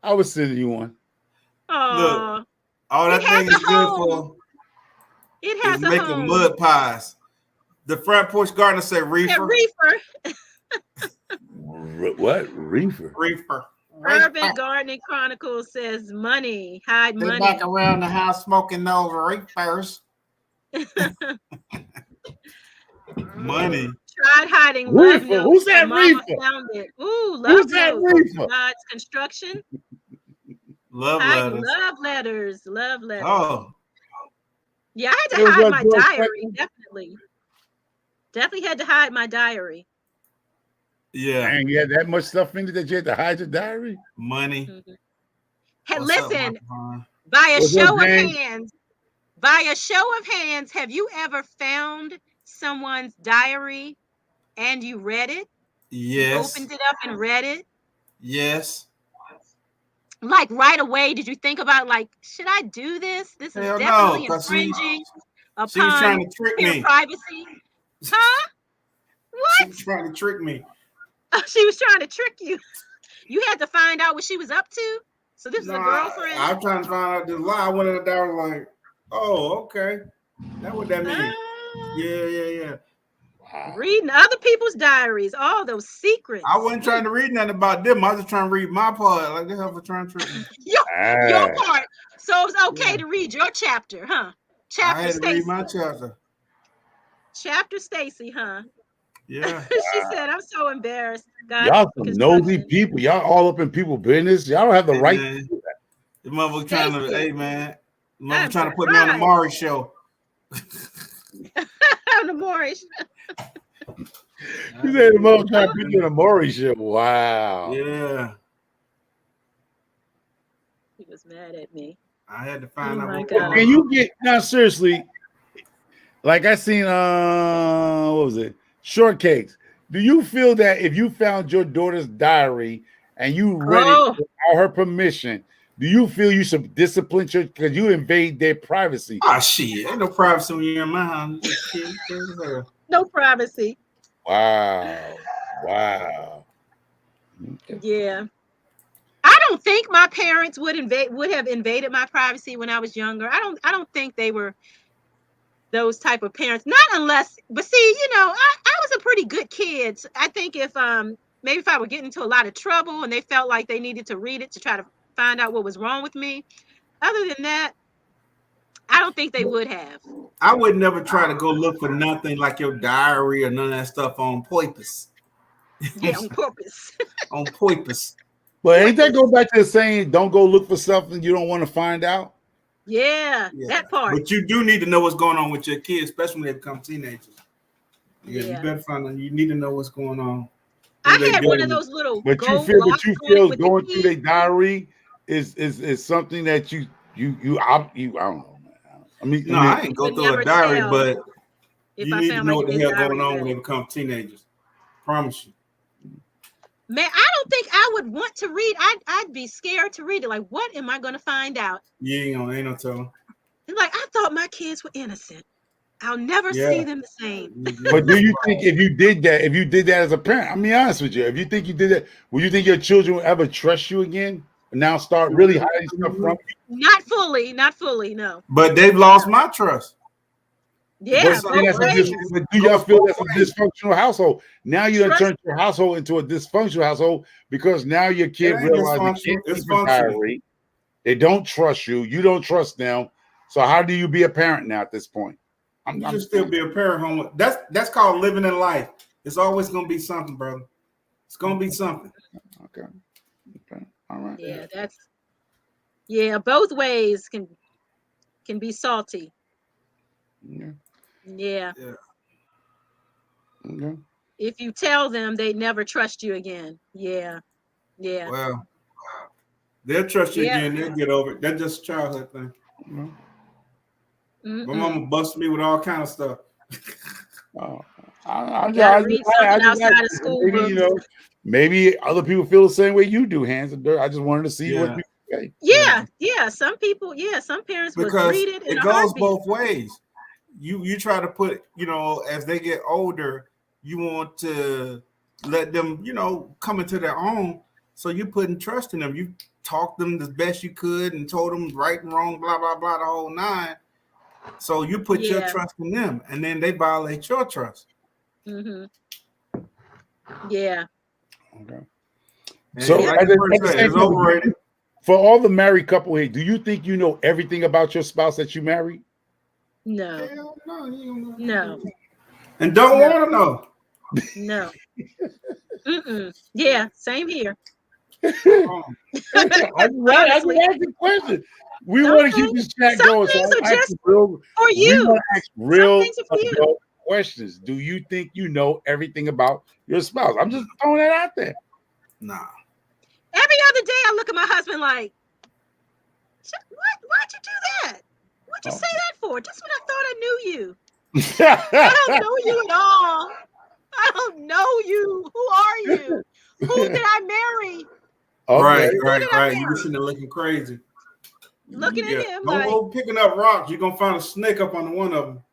I was sending you one. Oh, all that thing is good for. It has a making home. Mud pies. The front porch gardener said reefer. Reefer. What? Reefer. Urban Gardening Chronicles says money. Hide money. They're back around the house smoking those reefers. Money. Tried hiding reefer. love notes. Who's that reefer? Found it. Ooh, love notes. God's construction. Love letters. Love letters. Love letters. Oh. Yeah, I had to hide my diary. Definitely had to hide my diary. Yeah. And you had that much stuff in it that you had to hide your diary? Money. Mm-hmm. Hey, listen, by a show of hands, have you ever found someone's diary and you read it? Yes. You opened it up and read it? Yes. Like right away, did you think about like, should I do this? This is definitely infringing upon she was trying to trick me. Privacy. Huh? What? She was trying to trick me. Oh, she was trying to trick you. You had to find out what she was up to. So this is a girlfriend. I'm trying to find out this lie. I went in the diary like, oh, okay. That's what that means. Yeah. Wow. Reading other people's diaries, all those secrets. I wasn't trying to read nothing about them. I was just trying to read my part. Like, this was trying to trick me. Your part. So it's okay to read your chapter, huh? Chapter I had to Stacy. read my chapter. Chapter Stacy, huh? Yeah. She said, I'm so embarrassed. Y'all some nosy people. Y'all all up in people's business. Y'all don't have the right to do that. The mother trying to, hey man. The mother trying to put me on the Maury show. On the Maury show. You said the mother trying to put you on the Maury show. Wow. Yeah. He was mad at me. I had to find out. Can you get now seriously? Like I seen what was it? Shortcakes. Do you feel that if you found your daughter's diary and you read it without her permission, do you feel you should discipline her because you invade their privacy? Oh shit. Ain't no privacy when you're in my house. No privacy. Wow. Okay. Yeah. I don't think my parents would have invaded my privacy when I was younger. I don't think they were those type of parents. Not unless, but see, I was a pretty good kid. So I think if maybe if I would get into a lot of trouble and they felt like they needed to read it to try to find out what was wrong with me. Other than that, I don't think they would have. I would never try to go look for nothing like your diary or none of that stuff on purpose. Yeah, on purpose. On purpose. But ain't that go back to the saying, don't go look for something you don't want to find out? Yeah, that part. But you do need to know what's going on with your kids, especially when they become teenagers. You better find out. You need to know what's going on. I had one of those little. But you feel going through their diary is something that you I don't know. I ain't go through a diary, but you need to know what the hell going on when they become teenagers. Promise you. Man, I don't think I would want to read. I'd be scared to read it. Like, what am I going to find out? You ain't no telling. It's like, I thought my kids were innocent. I'll never see them the same. But do you think if you did that as a parent, I'm be honest with you, if you think you did that, would you think your children will ever trust you again? And now start really hiding stuff from you? Not fully, no. But they've lost my trust. Yeah. Do y'all feel that's a dysfunctional household? Now you done turned your household into a dysfunctional household because now your kid realizes they can't keep a diary. They don't trust you. You don't trust them. So how do you be a parent now at this point? You should still be a parent home. That's called living in life. It's always gonna be something, brother. It's gonna be something. Okay. All right. Yeah, both ways can be salty. Yeah. Yeah. Okay. if you tell them, they never trust you again. Yeah. Yeah. Well, they'll trust you again. They'll get over it. That's just a childhood thing. My mama busted me with all kind of stuff. I just maybe other people feel the same way you do, Hands in Dirt. I just wanted to see what people say. Yeah. Some people, some parents would read it. It goes both ways. You try to put, as they get older, you want to let them, come into their own. So you putting trust in them. You talked them the best you could and told them right and wrong, blah, blah, blah, the whole nine. So you put your trust in them, and then they violate your trust. Mm-hmm. Yeah. Okay. So it's overrated. For all the married couple here, do you think you know everything about your spouse that you married? No. Hell no. No. And don't want to know. No. Yeah, same here. I asked the question. We want to keep this chat going. So I'm asking real adult questions. Do you think you know everything about your spouse? I'm just throwing that out there. Nah. Every other day I look at my husband like, why'd you do that? What'd you say that for? Just when I thought I knew you. I don't know you at all. I don't know you. Who are you? Who did I marry? Right. You sitting there looking crazy. Looking at him don't go picking up rocks. You're gonna find a snake up on one of them.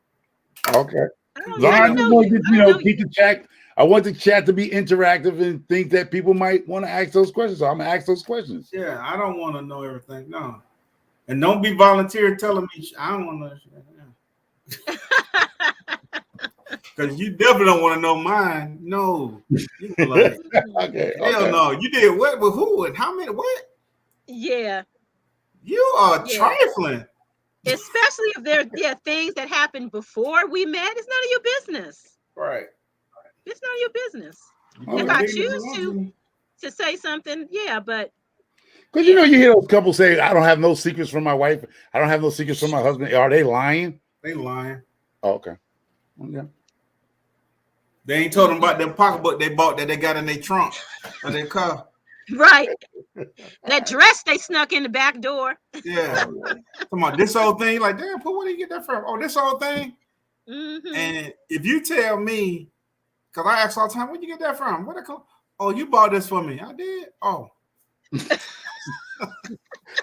Okay. Keep the chat. I want the chat to be interactive and think that people might want to ask those questions. So I'm gonna ask those questions. Yeah, I don't want to know everything. No. And don't be volunteering telling me I don't want to know. Because you definitely don't want to know mine. No. Hell no. You did what with who and how many? What? Yeah. You are trifling. Especially if there things that happened before we met. It's none of your business. Right. It's none of your business. If I choose to say something, but because you hear those couples say, I don't have no secrets from my wife. I don't have no secrets from my husband. Are they lying? They lying. Oh, okay. They ain't told them about their pocketbook they bought that they got in their trunk of their car. Right. That dress they snuck in the back door. Yeah. Come on, this old thing, like, damn, where did you get that from? Oh, this old thing? Mm-hmm. And if you tell me, because I ask all the time, where'd you get that from? What they call? Oh, you bought this for me. I did? Oh.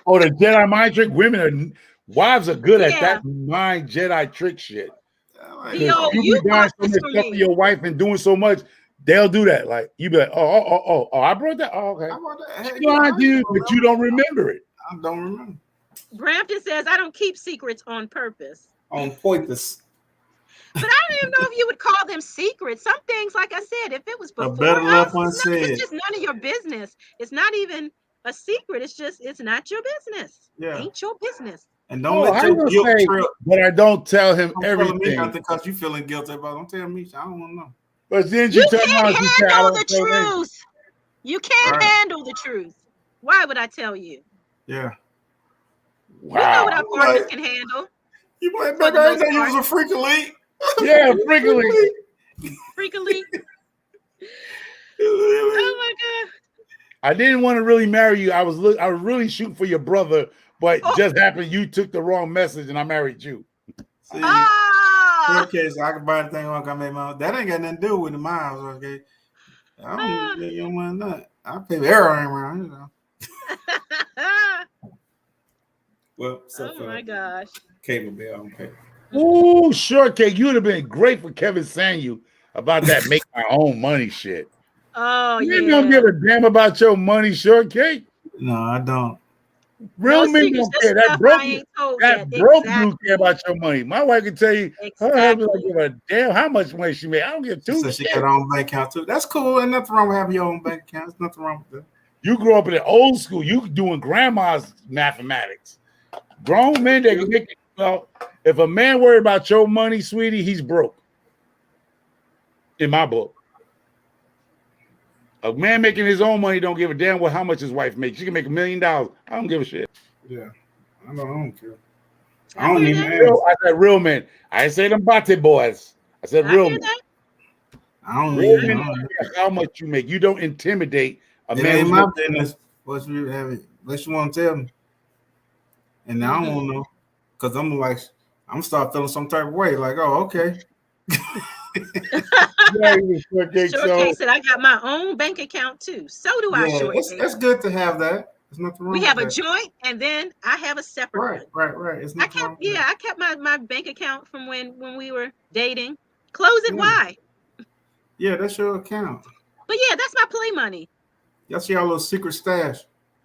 Oh, the Jedi mind trick. Wives are good at that mind Jedi trick shit. You buying so much stuff for your wife and doing so much, they'll do that. Like you be like, oh, I brought that. Oh, okay. But you don't remember it. I don't remember. Brampton says, I don't keep secrets on purpose. On purpose. But I don't even know if you would call them secrets. Some things, like I said, if it was before it's just none of your business. It's not even a secret. It's not your business. Yeah. Ain't your business. And don't let your guilt trip. But I don't tell him everything. Because you feeling guilty about it. Don't tell me. I don't want to know. But then you can't handle the truth. You can't handle the truth. Why would I tell you? Yeah. Wow. You know what our partners can handle. You might say you was a freak elite. Yeah, freak elite. Freak elite. Oh my God. I didn't want to really marry you. I was really shooting for your brother, but just happened you took the wrong message and I married you. See, okay, so I can buy the thing on I made my that ain't got nothing to do with the miles, okay? I don't you don't want that. I pay the error around, Well, oh my gosh. Cable bill, I don't pay. Ooh, shortcake. You would have been great for Kevin Samuel about that make my own money shit. Oh, you don't give a damn about your money, shortcake. No, I don't. Real men don't care. That broke dude care about your money. My wife can tell you her husband don't give a damn how much money she made. I don't give two. So she got her own bank account too. That's cool. Ain't nothing wrong with having your own bank account. There's nothing wrong with that. You grew up in the old school. You doing grandma's mathematics. Grown men that can make it. Well, if a man worry about your money, sweetie, he's broke. In my book. A man making his own money don't give a damn how much his wife makes. She can make $1 million. I don't give a shit. Yeah, I don't care. I don't even. I said real men. I didn't say them bate boys. I said real men. I don't know how much you make. You don't intimidate a man. It ain't my business. What you have it, unless you want to tell me. And I don't know, because I'm start feeling some type of way. Like, oh, okay. Shortcake said, I got my own bank account too. So do I, Shortcake. That's good to have that. There's nothing wrong. We have a joint, and then I have a separate one. Right. It's nothing wrong. I kept my bank account from when we were dating. Close it. Why? Yeah, that's your account. But yeah, that's my play money. That's your little secret stash.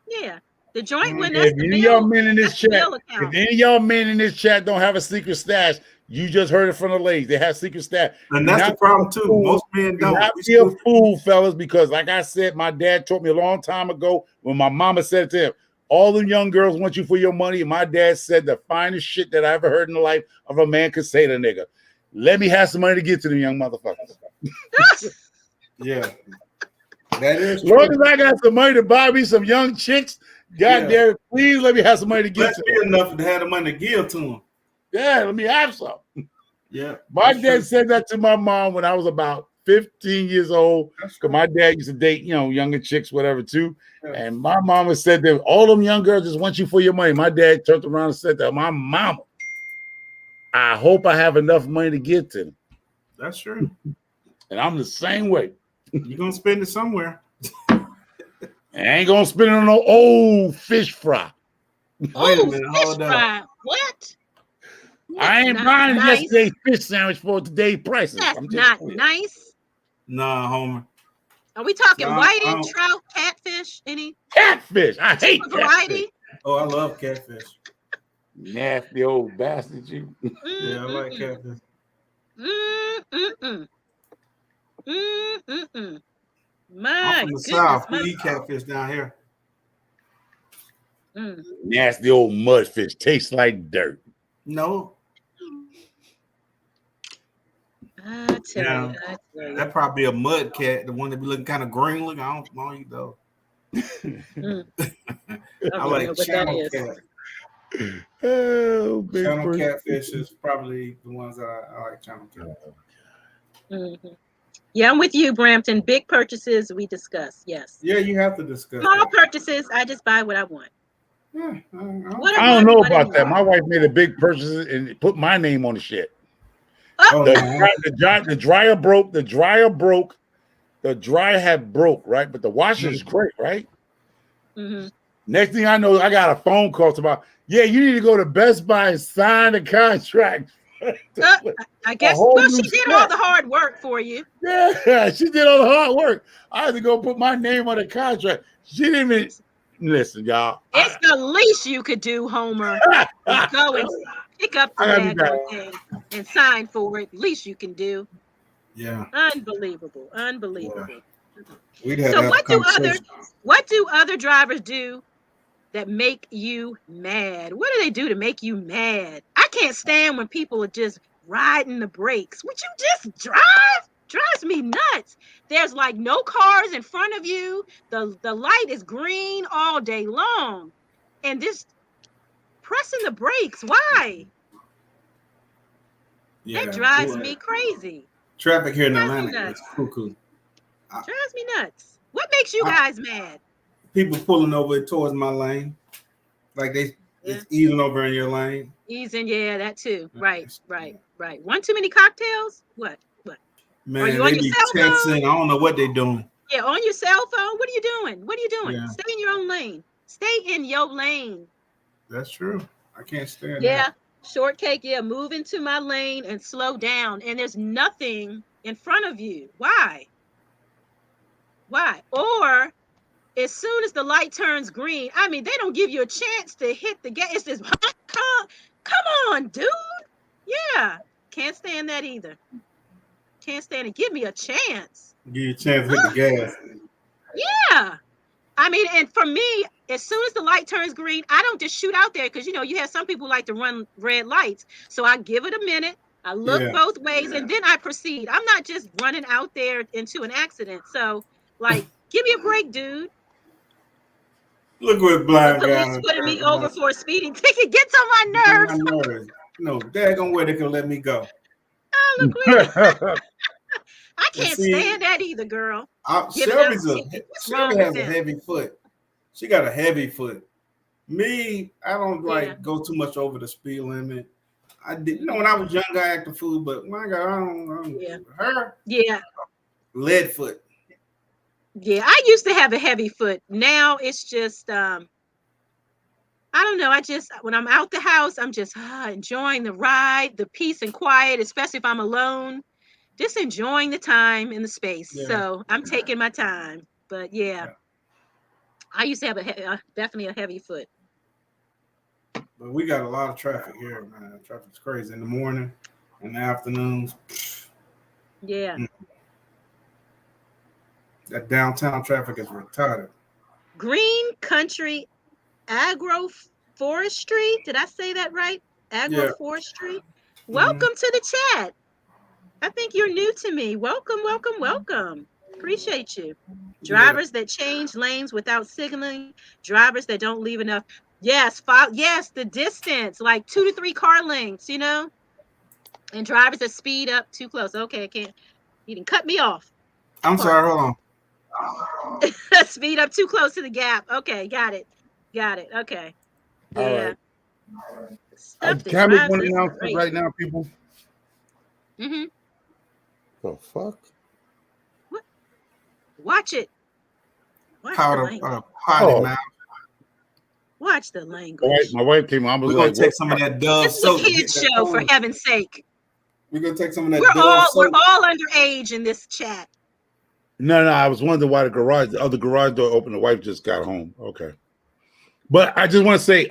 Yeah. The joint when that's if any of y'all men in this chat, if any of y'all men in this chat don't have a secret stash, you just heard it from the ladies. They have secret stash. And that's the problem too. Most men don't. Not be a fool, fellas, because like I said, my dad taught me a long time ago when my mama said it to him, all the young girls want you for your money. And my dad said the finest shit that I ever heard in the life of a man could say to a nigga. Let me have some money to get to them young motherfuckers. Yeah. That is as long as I got some money to buy me some young chicks, God damn it, please let me have some money to give to them. Enough to have the money to give to them. Yeah, let me have some. Yeah. My dad said that to my mom when I was about 15 years old. Because my dad used to date, younger chicks, whatever, too. Yeah. And my mama said that all them young girls just want you for your money. My dad turned around and said that, my mama, I hope I have enough money to give to them. That's true. And I'm the same way. You're going to spend it somewhere. I ain't going to spend it on no old fish fry. Wait a minute. Hold up. What? I ain't buying yesterday's fish sandwich for today's prices. That's not nice. Nah, Homer. Are we talking whiting, trout, catfish? Any? Catfish. I hate variety. Oh, I love catfish. Nasty old bastard, you. Yeah, I like catfish. My I'm from the South. We eat catfish down here. Nasty old mudfish. Tastes like dirt. No. I tell you. That probably a mud cat, the one that be looking kind of green looking. I don't eat those. I like channel cat. Oh, big channel catfish is probably the ones that I like. Channel cat. Yeah, I'm with you, Brampton. Big purchases we discuss. Yes. Yeah, you have to discuss. Small purchases, I just buy what I want. Yeah, I don't know about that. My wife made a big purchase and put my name on the shit. The dryer broke. The dryer had broke, right? But the washer is great, right? Next thing I know, I got a phone call about, you need to go to Best Buy and sign the contract. I guess she did all the hard work for you. Yeah, she did all the hard work. I had to go put my name on the contract. She didn't even listen, y'all. It's the least you could do, Homer. Go and pick up the daggone thing and sign for it. Least you can do. Yeah. Unbelievable. Yeah. So what do other drivers do that make you mad? What do they do to make you mad? I can't stand when people are just riding the brakes. Would you just drive? Drives me nuts. There's like no cars in front of you. The light is green all day long. And just pressing the brakes. Why? Yeah, that drives me crazy. Traffic here in Atlanta is cuckoo. Drives me nuts. What makes you guys mad? People pulling over towards my lane. Like it's easing over in your lane. Easing, yeah, that too. Right. One too many cocktails? What? Man, are you on your cell phone? I don't know what they're doing. Yeah, on your cell phone? What are you doing? Yeah. Stay in your own lane. Stay in your lane. That's true. I can't stand that. Yeah, Shortcake, move into my lane and slow down. And there's nothing in front of you. Why? Or as soon as the light turns green, they don't give you a chance to hit the gas. It's just, come on, dude. Yeah, can't stand that either. Can't stand it. Give me a chance. Give you a chance to hit the gas. Yeah. And for me, as soon as the light turns green, I don't just shoot out there because, you have some people like to run red lights. So I give it a minute. I look both ways and then I proceed. I'm not just running out there into an accident. So, give me a break, dude. Look what blind guy. Police putting me over for a speeding ticket gets on my nerves. No, daggone way they can let me go. Oh, look weird. I can't stand that either, girl. Shelby has a heavy foot. She got a heavy foot. Me, I don't go too much over the speed limit. I did, when I was young, I acted a fool, but my God, I don't her. Yeah. Lead foot. Yeah, I used to have a heavy foot. Now it's just I don't know. When I'm out the house, I'm just enjoying the ride, the peace and quiet, especially if I'm alone. Just enjoying the time and the space. Yeah. So I'm taking my time. But I used to have definitely a heavy foot. But we got a lot of traffic here, man. Traffic's crazy in the morning, in the afternoons. Yeah. That downtown traffic is retarded. Green Country Agroforestry. Did I say that right? Agroforestry. Yeah. Welcome to the chat. I think you're new to me. Welcome, welcome, welcome. Appreciate you. Drivers that change lanes without signaling. Drivers that don't leave enough. Yes, the distance, like 2 to 3 car lengths, And drivers that speed up too close. Okay, I can't. You can cut me off. I'm sorry, hold on. Speed up too close to the gap. Okay, got it. Okay. Yeah. All right. Can I make one announcement right now, people? Mm-hmm. The fuck? What? Watch it. Potty mouth. Watch the language. All right, my wife came on. We're gonna take some of that Dove soap. This is a kid show, for heaven's sake. We're gonna take some of that Dove soap. We're all underage in this chat. No, I was wondering why the other garage door opened. The wife just got home. Okay. But I just want to say,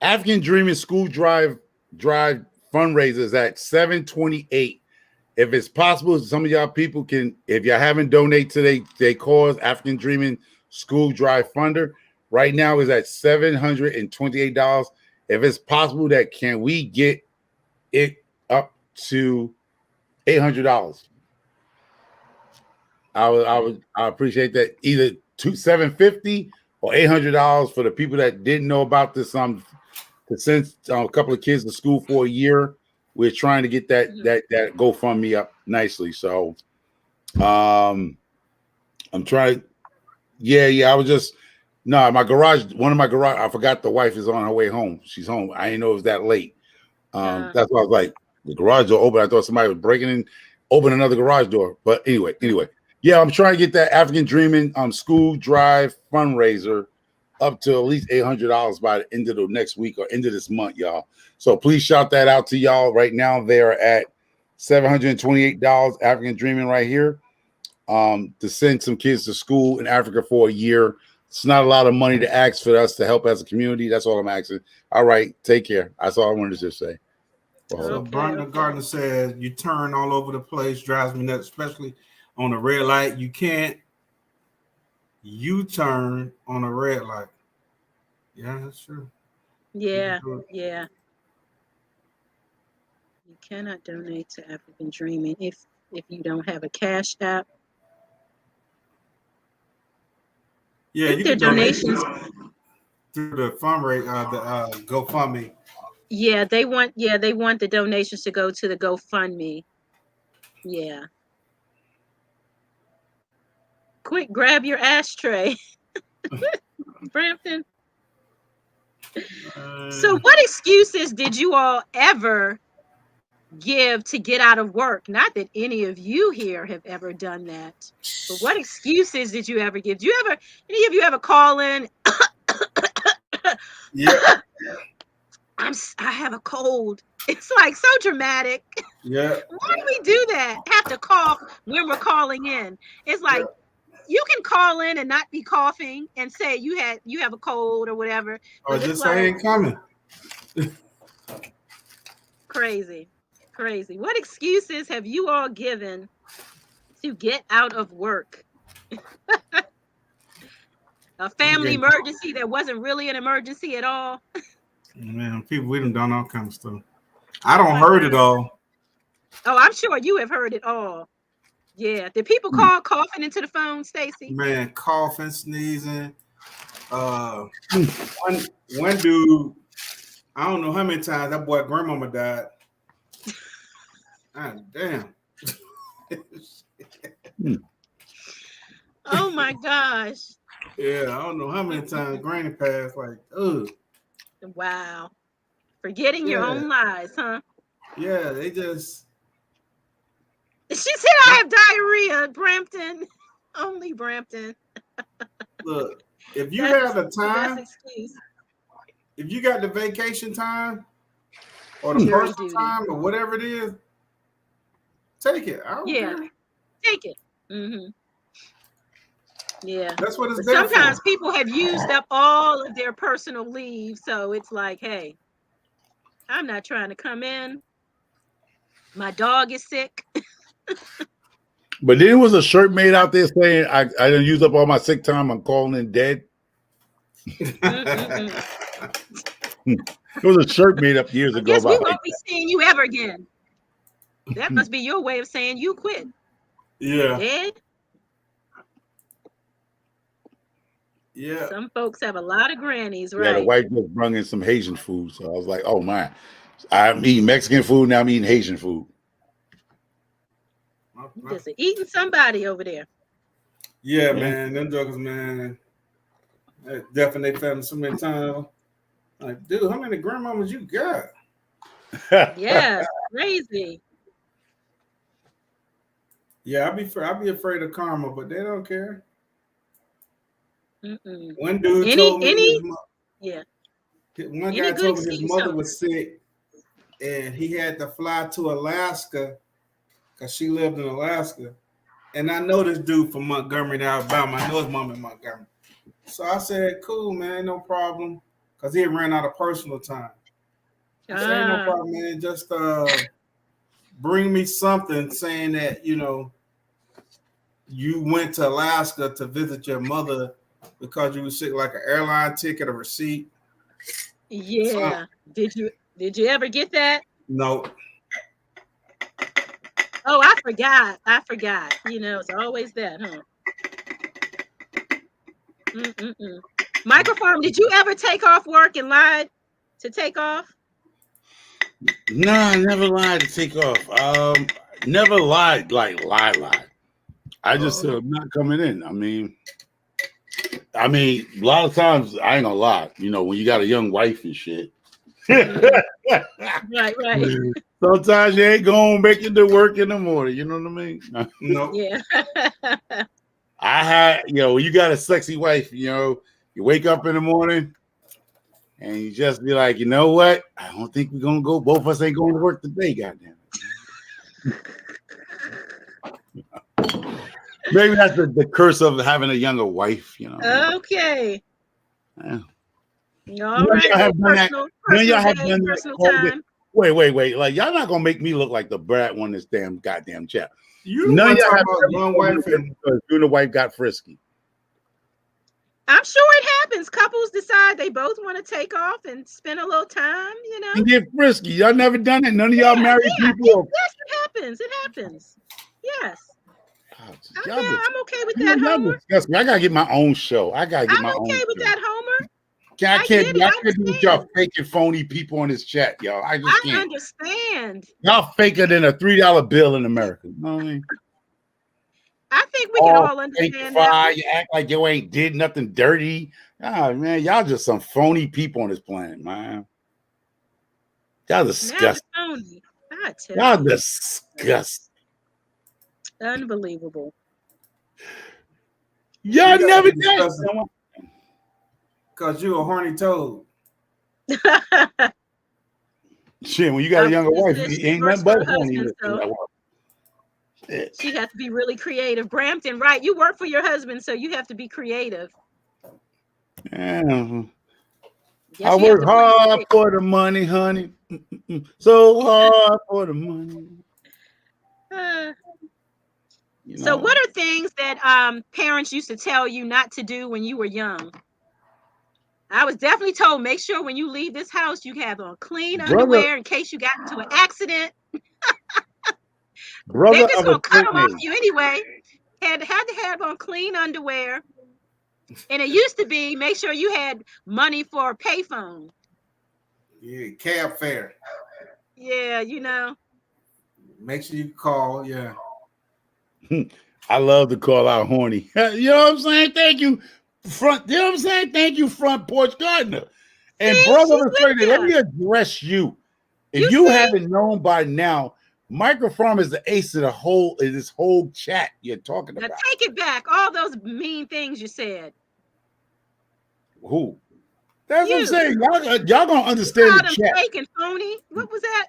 African Dreaming School Drive fundraisers at 7/28. If it's possible, some of y'all people can, if y'all haven't donated to their cause, African Dreaming School Drive Funder, right now is at $728. If it's possible, can we get it up to $800? I appreciate that. Either $750 or $800 for the people that didn't know about this. To send a couple of kids to school for a year. We're trying to get that GoFundMe up nicely. So, I'm trying. Yeah. I was just my garage. One of my garage. I forgot the wife is on her way home. She's home. I didn't know it was that late. That's why I was like, the garage door open. I thought somebody was breaking in, open another garage door. But anyway. Yeah, I'm trying to get that African Dreaming School Drive fundraiser up to at least $800 by the end of the next week or end of this month, y'all. So please shout that out to y'all. Right now, they're at $728 African Dreaming right here to send some kids to school in Africa for a year. It's not a lot of money to ask for us to help as a community. That's all I'm asking. All right, take care. That's all I wanted to just say. So Brenda Gardner says, you turn all over the place, drives me nuts, especially on a red light. You can't U-turn on a red light. Yeah, that's true. Yeah. You cannot donate to African Dreaming if you don't have a Cash App. Yeah, you can donations through the fundraiser, the GoFundMe. Yeah, they want the donations to go to the GoFundMe. Yeah. Quick, grab your ashtray. Brampton. So what excuses did you all ever give to get out of work? Not that any of you here have ever done that, but what excuses did you ever give? Any of you ever call in? Yeah. I have a cold. It's like so dramatic. Yeah. Why do we do that? Have to cough when we're calling in. It's like you can call in and not be coughing and say you have a cold or whatever. Or just say ain't coming. Crazy. What excuses have you all given to get out of work? A family emergency that wasn't really an emergency at all. Man, we done done all kind of stuff. I don't heard it all. Oh, I'm sure you have heard it all. Yeah. Did people call coughing into the phone, Stacy? Man, coughing, sneezing. One dude, I don't know how many times that boy grandmama died. God damn. Oh my gosh. Yeah, I don't know how many times Granny passed. Like, ugh. Wow. Forgetting your own lies, huh? Yeah, they just. She said I have diarrhea, Brampton. Only Brampton. Look, if you have the time, excuse. if you got the vacation time or the personal time or whatever it is, take it. I don't care. Take it. Mm-hmm. Yeah. That's what it's there sometimes for. People have used up all of their personal leave, so it's like, hey, I'm not trying to come in. My dog is sick. But then was a shirt made out there saying I didn't use up all my sick time. I'm calling in dead. There was a shirt made up years ago. Guess we won't be seeing you ever again. That must be your way of saying you quit. Yeah. Dead. Yeah. Some folks have a lot of grannies, right? Yeah, the wife just brought in some Haitian food, so I was like, "Oh man, I'm eating Mexican food now. I'm eating Haitian food." Just eating somebody over there. Yeah, man, them jokers, man. Definitely found so many times. Like, dude, how many grandmamas you got? Yeah, crazy. Yeah, I'd be afraid of karma, but they don't care. Mm-mm. One dude told me one guy told me his mother was sick and he had to fly to Alaska because she lived in Alaska. And I know this dude from Montgomery, Alabama. I know his mom in Montgomery. So I said, cool, man, no problem. Because he had ran out of personal time. I said, ain't no problem, man. Just bring me something saying that, you went to Alaska to visit your mother because you were sick, like an airline ticket, a receipt. Yeah. Did you ever get that? No. Oh, I forgot. It's always that, huh? Microphone, did you ever take off work and lied to take off? No, I never lied to take off. Never lied, like lie. I just said I'm not coming in. I mean, a lot of times I ain't gonna lie. When you got a young wife and shit. Right. Sometimes you ain't gonna make it to work in the morning. You know what I mean? No. Yeah. I had, when you got a sexy wife, you wake up in the morning and you just be like, you know what? I don't think we're gonna go. Both of us ain't going to work today, goddamn it. Maybe that's the curse of having a younger wife, Okay. Yeah. All right. Personal time. Wait. Like, y'all not gonna make me look like the brat on this goddamn chat. None of y'all have one wife and you and the wife got frisky. I'm sure it happens. Couples decide they both want to take off and spend a little time, And get frisky. Y'all never done it. None of y'all married people. Yes, it happens. Yes. I'm okay with that, Homer. I gotta get my own show. I'm okay with that, Homer. I can't do with y'all fake and phony people on this chat, y'all. I just can't. I understand. Y'all faker than a $3 bill in America. You know what I mean? I think we can all understand that. You act like you ain't did nothing dirty. Oh man, y'all just some phony people on this planet, man. Y'all disgusting. Y'all disgusting. Unbelievable. Y'all never done it. Because you a horny toad. Shit, when you got a younger wife, you ain't nothing but horny. She has to be really creative. Brampton, right? You work for your husband, so you have to be creative. Yeah. I work hard for the money, honey. So hard for the money. So what are things that parents used to tell you not to do when you were young? I was definitely told, make sure when you leave this house, you have on clean underwear in case you got into an accident. They're just going to cut them off you anyway. Had to have on clean underwear. And it used to be, make sure you had money for a payphone. Yeah, cab fare. Yeah, Make sure you call, yeah. I love to call out horny. You know what I'm saying? Thank you, front. You know what I'm saying? Thank you, front porch gardener. And See, brother, let me address you. If you haven't known by now, Microfarm is the ace of this whole chat you're talking about. Take it back. All those mean things you said. Who? That's what I'm saying. Y'all gonna understand the chat. Fake and phony. What was that?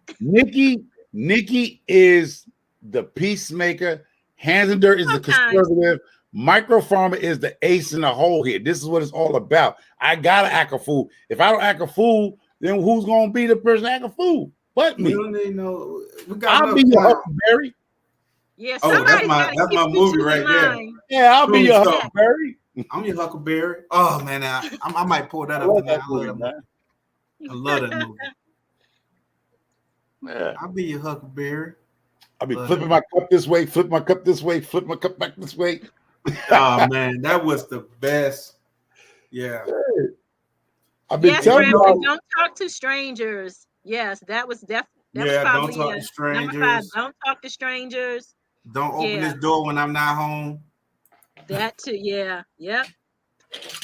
Nikki is the peacemaker. Hands and Dirt is the conservative. Microfarmer is the ace in the hole here. This is what it's all about. I gotta act a fool. If I don't act a fool, then who's gonna be the person act a fool? But me. I'll be your Huckleberry. Yeah, that's my movie right there. Yeah, I'll be your Huckleberry. I'm your Huckleberry. Oh man, I might pull that up tonight. I love that movie. Yeah. I'll be your Huckleberry. I'll be flipping my cup this way, flip my cup this way, flip my cup back this way. Oh man, that was the best. Yeah. I've been telling you. Don't talk to strangers. Yes, that was probably don't talk to strangers. Number 5, don't talk to strangers. Don't open this door when I'm not home. That too, yeah. Yep.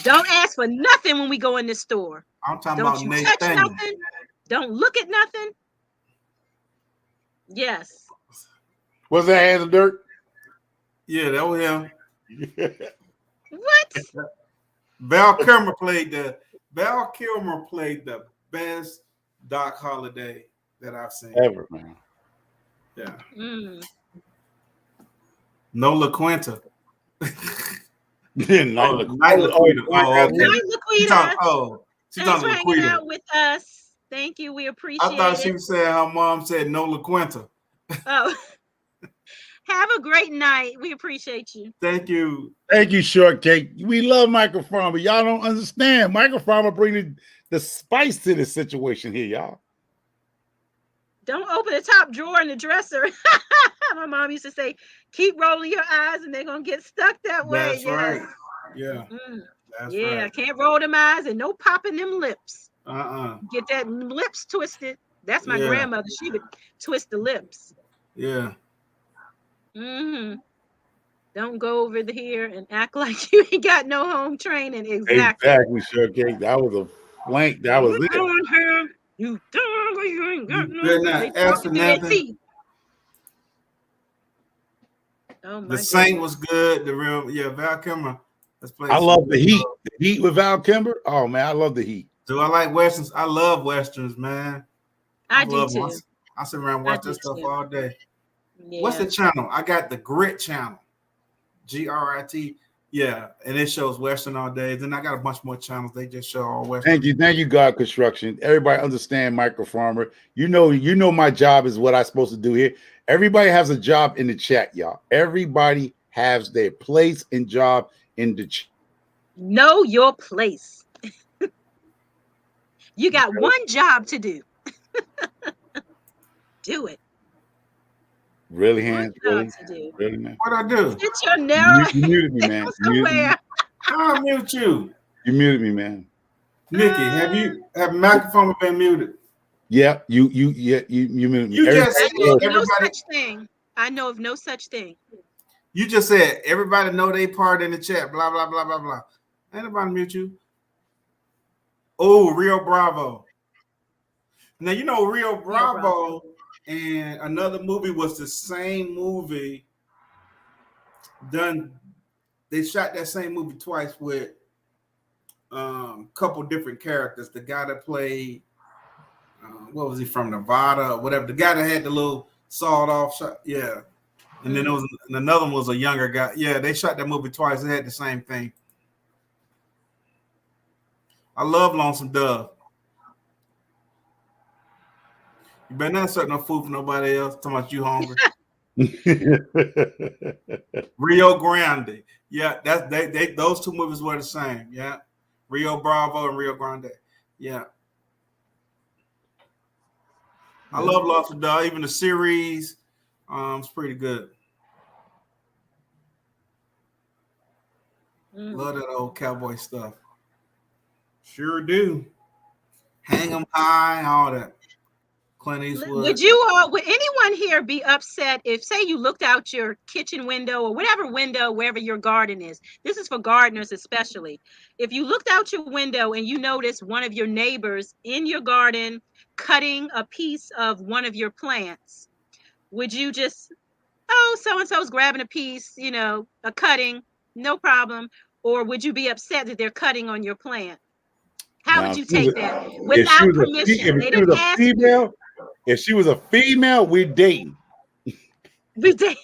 Don't ask for nothing when we go in the store. I'm talking about Don't touch nothing. Don't look at nothing. Yes. Was that Hands of Dirt? Yeah, that was him. What? Val Kilmer played the best Doc Holliday that I've seen ever, man. Yeah. No LaQuinta. Night LaQuita. She's hanging out with us. Thank you. We appreciate it. I thought she was saying her mom said no LaQuinta. Oh. Have a great night. We appreciate you. Thank you. Thank you, Shortcake. We love Microfarm, but y'all don't understand. Microfarm will bring the spice to this situation here, y'all. Don't open the top drawer in the dresser. My mom used to say, keep rolling your eyes and they're going to get stuck that way. That's right. Yeah. That's right. I can't roll them eyes and no popping them lips. Get that lips twisted. That's my grandmother. She would twist the lips. Yeah. Don't go over here and act like you ain't got no home training. Exactly, Shortcake. That was a flank. That was it. You don't. You ain't got no. The Saint was good. The real, Val Kilmer. I love the Heat. The Heat with Val Kilmer. Oh man, I love the Heat. Do I like westerns? I love westerns, man. I do too. I sit around and watch that stuff all day. Yeah. What's the channel? I got the Grit channel. GRIT. Yeah, and it shows Western all day. Then I got a bunch more channels. They just show all Western. Thank you, God Construction. Everybody understand Microfarmer. You know my job is what I'm supposed to do here. Everybody has a job in the chat, y'all. Everybody has their place and job in the chat. Know your place. You got one job to do. Do it. Really, Hands? Really, man? What'd I do? Get your narrow. You muted me, man. I'll mute you. You muted me, man. Nikki, have Microphone been muted? Yeah, you muted me. You just said no such thing. I know of no such thing. You just said everybody know they part in the chat. Blah blah blah blah blah. Ain't nobody mute you. Oh, Rio Bravo. Now you know Rio Bravo. And another movie was the same movie done. They shot that same movie twice with a couple different characters. The guy that played, what was he from, Nevada or whatever? The guy that had the little sawed off shot. Yeah. And then another one was a younger guy. Yeah, they shot that movie twice. They had the same thing. I love Lonesome Dove. You better not serve no food for nobody else. Talking about you hungry. Rio Grande. Yeah, that's they those two movies were the same. Yeah. Rio Bravo and Rio Grande. Yeah. I love Lonesome Dove. Even the series, it's pretty good. Love that old cowboy stuff. Sure do. Hang 'em high, all that. Clint Eastwood. Would anyone here be upset if, say, you looked out your kitchen window or whatever window, wherever your garden is? This is for gardeners especially. If you looked out your window and you noticed one of your neighbors in your garden cutting a piece of one of your plants, would you just, oh, so-and-so's grabbing a piece, you know, a cutting, no problem? Or would you be upset that they're cutting on your plant? How would you take that without permission? They didn't ask you. If she was a female, we're dating. We date.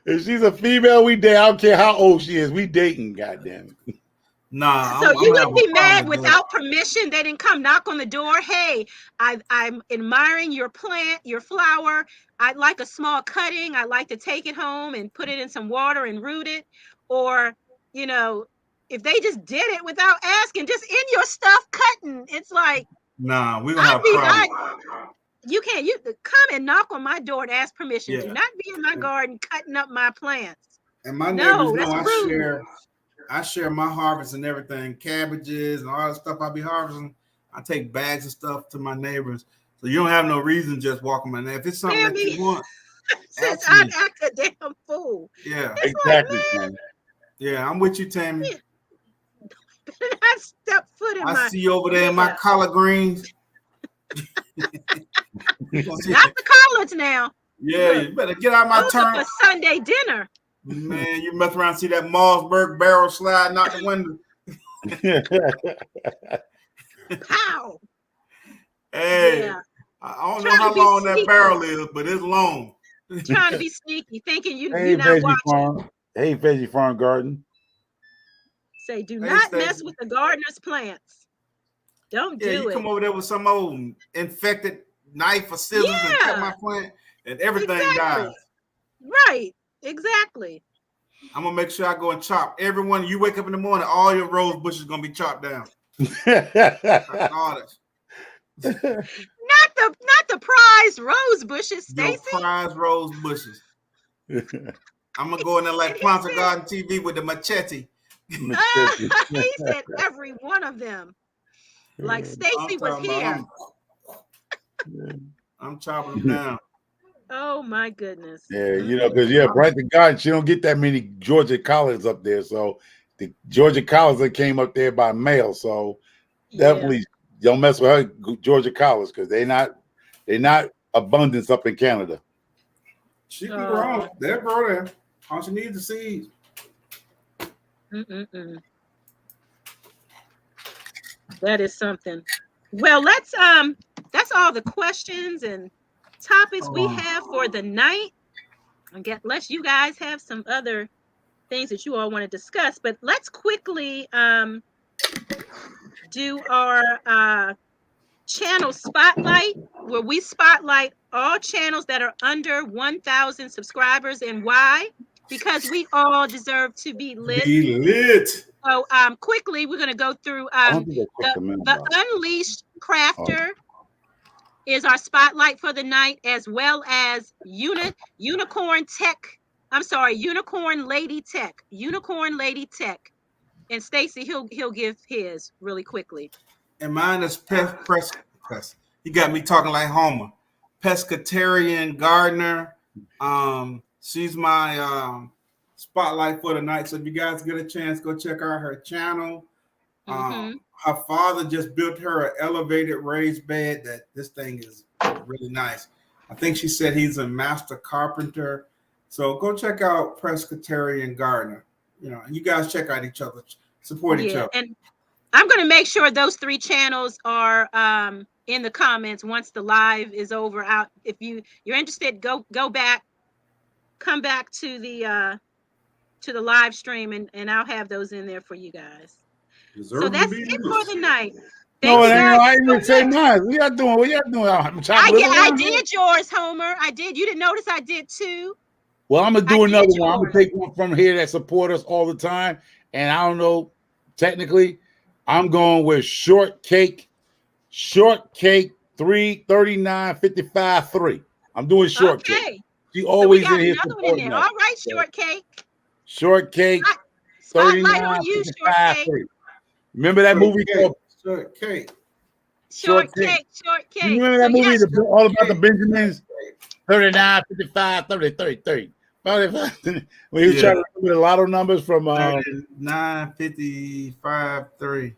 If she's a female, we date. I don't care how old she is. We dating, goddamn it. Nah. So you wouldn't be mad without permission? They didn't come knock on the door. Hey, I'm admiring your plant, your flower. I'd like a small cutting. I'd like to take it home and put it in some water and root it. Or, you know, if they just did it without asking, just in your stuff cutting, it's like, nah, we gonna have problems. You can't. You come and knock on my door and ask permission. Do not be in my garden cutting up my plants. And my neighbors know I share my harvest and everything, cabbages and all the stuff I be harvesting. I take bags of stuff to my neighbors, so you don't have no reason just walking my neighbor. If it's something that you want, since I act a damn fool. Yeah, it's exactly. Like, yeah, I'm with you, Tammy. I step foot in I see you over there in my collard greens. Not the collards now. Yeah, you better get out my turn for Sunday dinner. Man, you mess around and see that Mossberg barrel sliding out the window. Pow. Hey, yeah. I don't know how long that barrel is, but it's long. Trying to be sneaky, thinking you're not watching. Farm. Hey, Veggie Farm Garden. Say, do not mess with the gardener's plants. Don't do it. You come over there with some old infected knife or scissors and cut my plant, and everything dies. Right. Exactly. I'm gonna make sure I go and chop everyone. You wake up in the morning, all your rose bushes gonna be chopped down. Not the prized rose bushes, Stacy. Prized rose bushes. I'm gonna go in there like Planter Garden TV with the machete. He said every one of them. Like Stacy was here. I'm chopping them down. Oh my goodness. Yeah, you know, because Bright the Garden, she don't get that many Georgia collards up there. So the Georgia collards that came up there by mail. So definitely don't mess with her Georgia collards because they're not abundance up in Canada. She can grow. They'll grow there. All she needs is seeds. That is something. Well, that's all the questions and topics we have for the night. Unless you guys have some other things that you all want to discuss, but let's quickly do our channel spotlight, where we spotlight all channels that are under 1,000 subscribers. And why? Because we all deserve to be lit. Be lit. So quickly, we're going to go through the Unleashed Crafter is our spotlight for the night, as well as Unicorn Lady Tech. Unicorn Lady Tech. And Stacy, he'll give his really quickly. And mine is press. You got me talking like Homer. Pescatarian Gardener. She's my spotlight for the night. So if you guys get a chance, go check out her channel. Her father just built her an elevated raised bed. That this thing is really nice. I think she said he's a master carpenter. So go check out Pescatarian Gardener. You know, and you guys check out each other, support each other. And I'm going to make sure those 3 channels are in the comments once the live is over. Out, if you're interested, go back, come back to the live stream, and I'll have those in there for you guys. So that's it for the night. I didn't say mine. What y'all doing? I did yours, Homer. I did. You didn't notice I did too. Well, I'm gonna do another one. I'm gonna take one from here that support us all the time. And I don't know, technically, I'm going with shortcake 33955-3. I'm doing shortcake. Okay. She always in here supporting us. All right, shortcake. Shortcake. Spotlight on you, shortcake. Remember that movie called Shortcake? Shortcake. You remember that movie, All About the Benjamins? 39, 55, 30, 30, 30. 45. When he was trying to remember the lotto numbers from 39, 55, 3.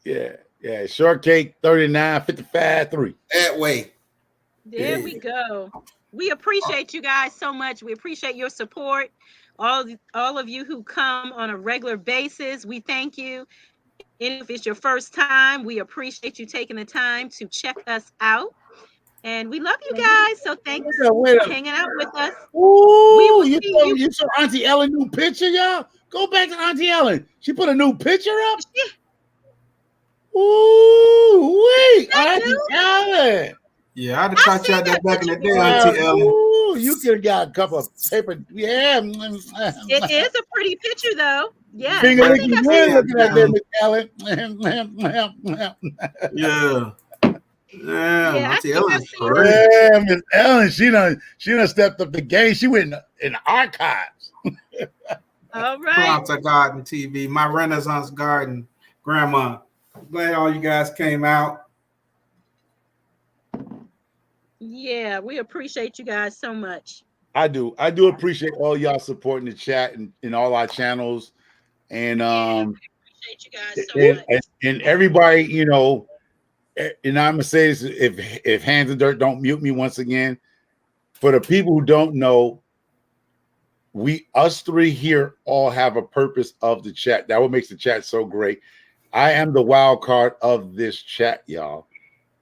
Yeah. Shortcake, 39, 55, 3. That way. There we go. We appreciate you guys so much. We appreciate your support. All of you who come on a regular basis, we thank you. And if it's your first time, we appreciate you taking the time to check us out. And we love you guys. So thanks for hanging out with us. Ooh, you saw Auntie Ellen new picture, y'all? Go back to Auntie Ellen. She put a new picture up. Ooh, wait, Auntie Ellen. Yeah, I'd have caught you out there back in the day, Auntie Ellen. Ooh, you could have got a couple of paper. Yeah. It is a pretty picture, though. Yeah. Finger looking at that, Miss Ellen. Yeah, Auntie Ellen's crazy. Yeah, Miss Ellen, she done stepped up the game. She went in the archives. All right. Planter Garden TV, my Renaissance Garden, Grandma. Glad all you guys came out. Yeah, we appreciate you guys so much. I do appreciate all y'all supporting the chat and all our channels. And we appreciate you guys so much. And everybody, you know, and I'm gonna say this, if Hands in Dirt don't mute me once again, for the people who don't know, us three here all have a purpose of the chat. That what makes the chat so great. I am the wild card of this chat, y'all.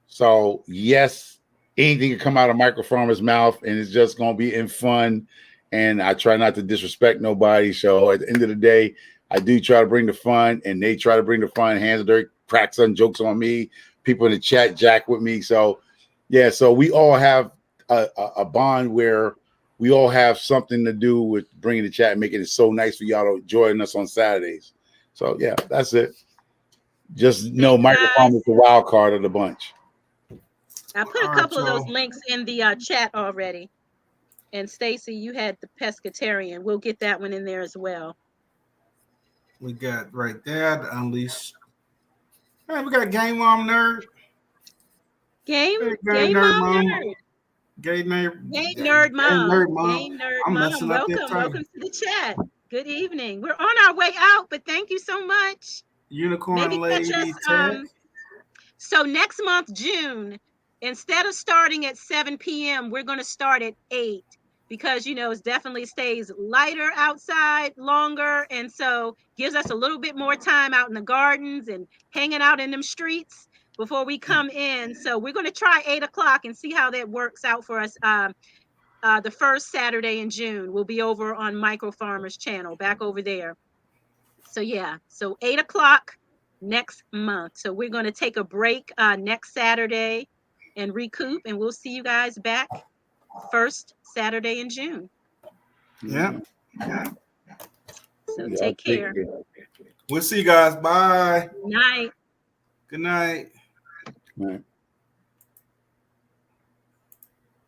So yes, anything can come out of Microfarmer's mouth, and it's just gonna be in fun. And I try not to disrespect nobody. So at the end of the day, I do try to bring the fun, and they try to bring the fun. Hands in Dirt crack some jokes on me. People in the chat jack with me. So yeah, so we all have a bond where we all have something to do with bringing the chat and making it so nice for y'all to join us on Saturdays. So yeah, that's it. Just know Microphone is the wild card of the bunch. I put a couple of those links in the chat already. And Stacy, you had the pescatarian. We'll get that one in there as well. We got right there the Unleashed. Hey, we got Game Mom Nerd. Game Mom Nerd. Game Nerd Mom. Welcome to the chat. Good evening. We're on our way out, but thank you so much. Unicorn Lady Tech. So next month, June, instead of starting at 7 p.m., we're going to start at 8 because, you know, it definitely stays lighter outside longer. And so gives us a little bit more time out in the gardens and hanging out in them streets before we come in. So we're going to try 8 o'clock and see how that works out for us. The first Saturday in June, we'll be over on Micro Farmers channel, back over there. So yeah, so 8 o'clock next month. So we're going to take a break next Saturday and recoup, and we'll see you guys back first Saturday in June. Yeah. So take care. We'll see you guys. Bye. Night. Good night. Right.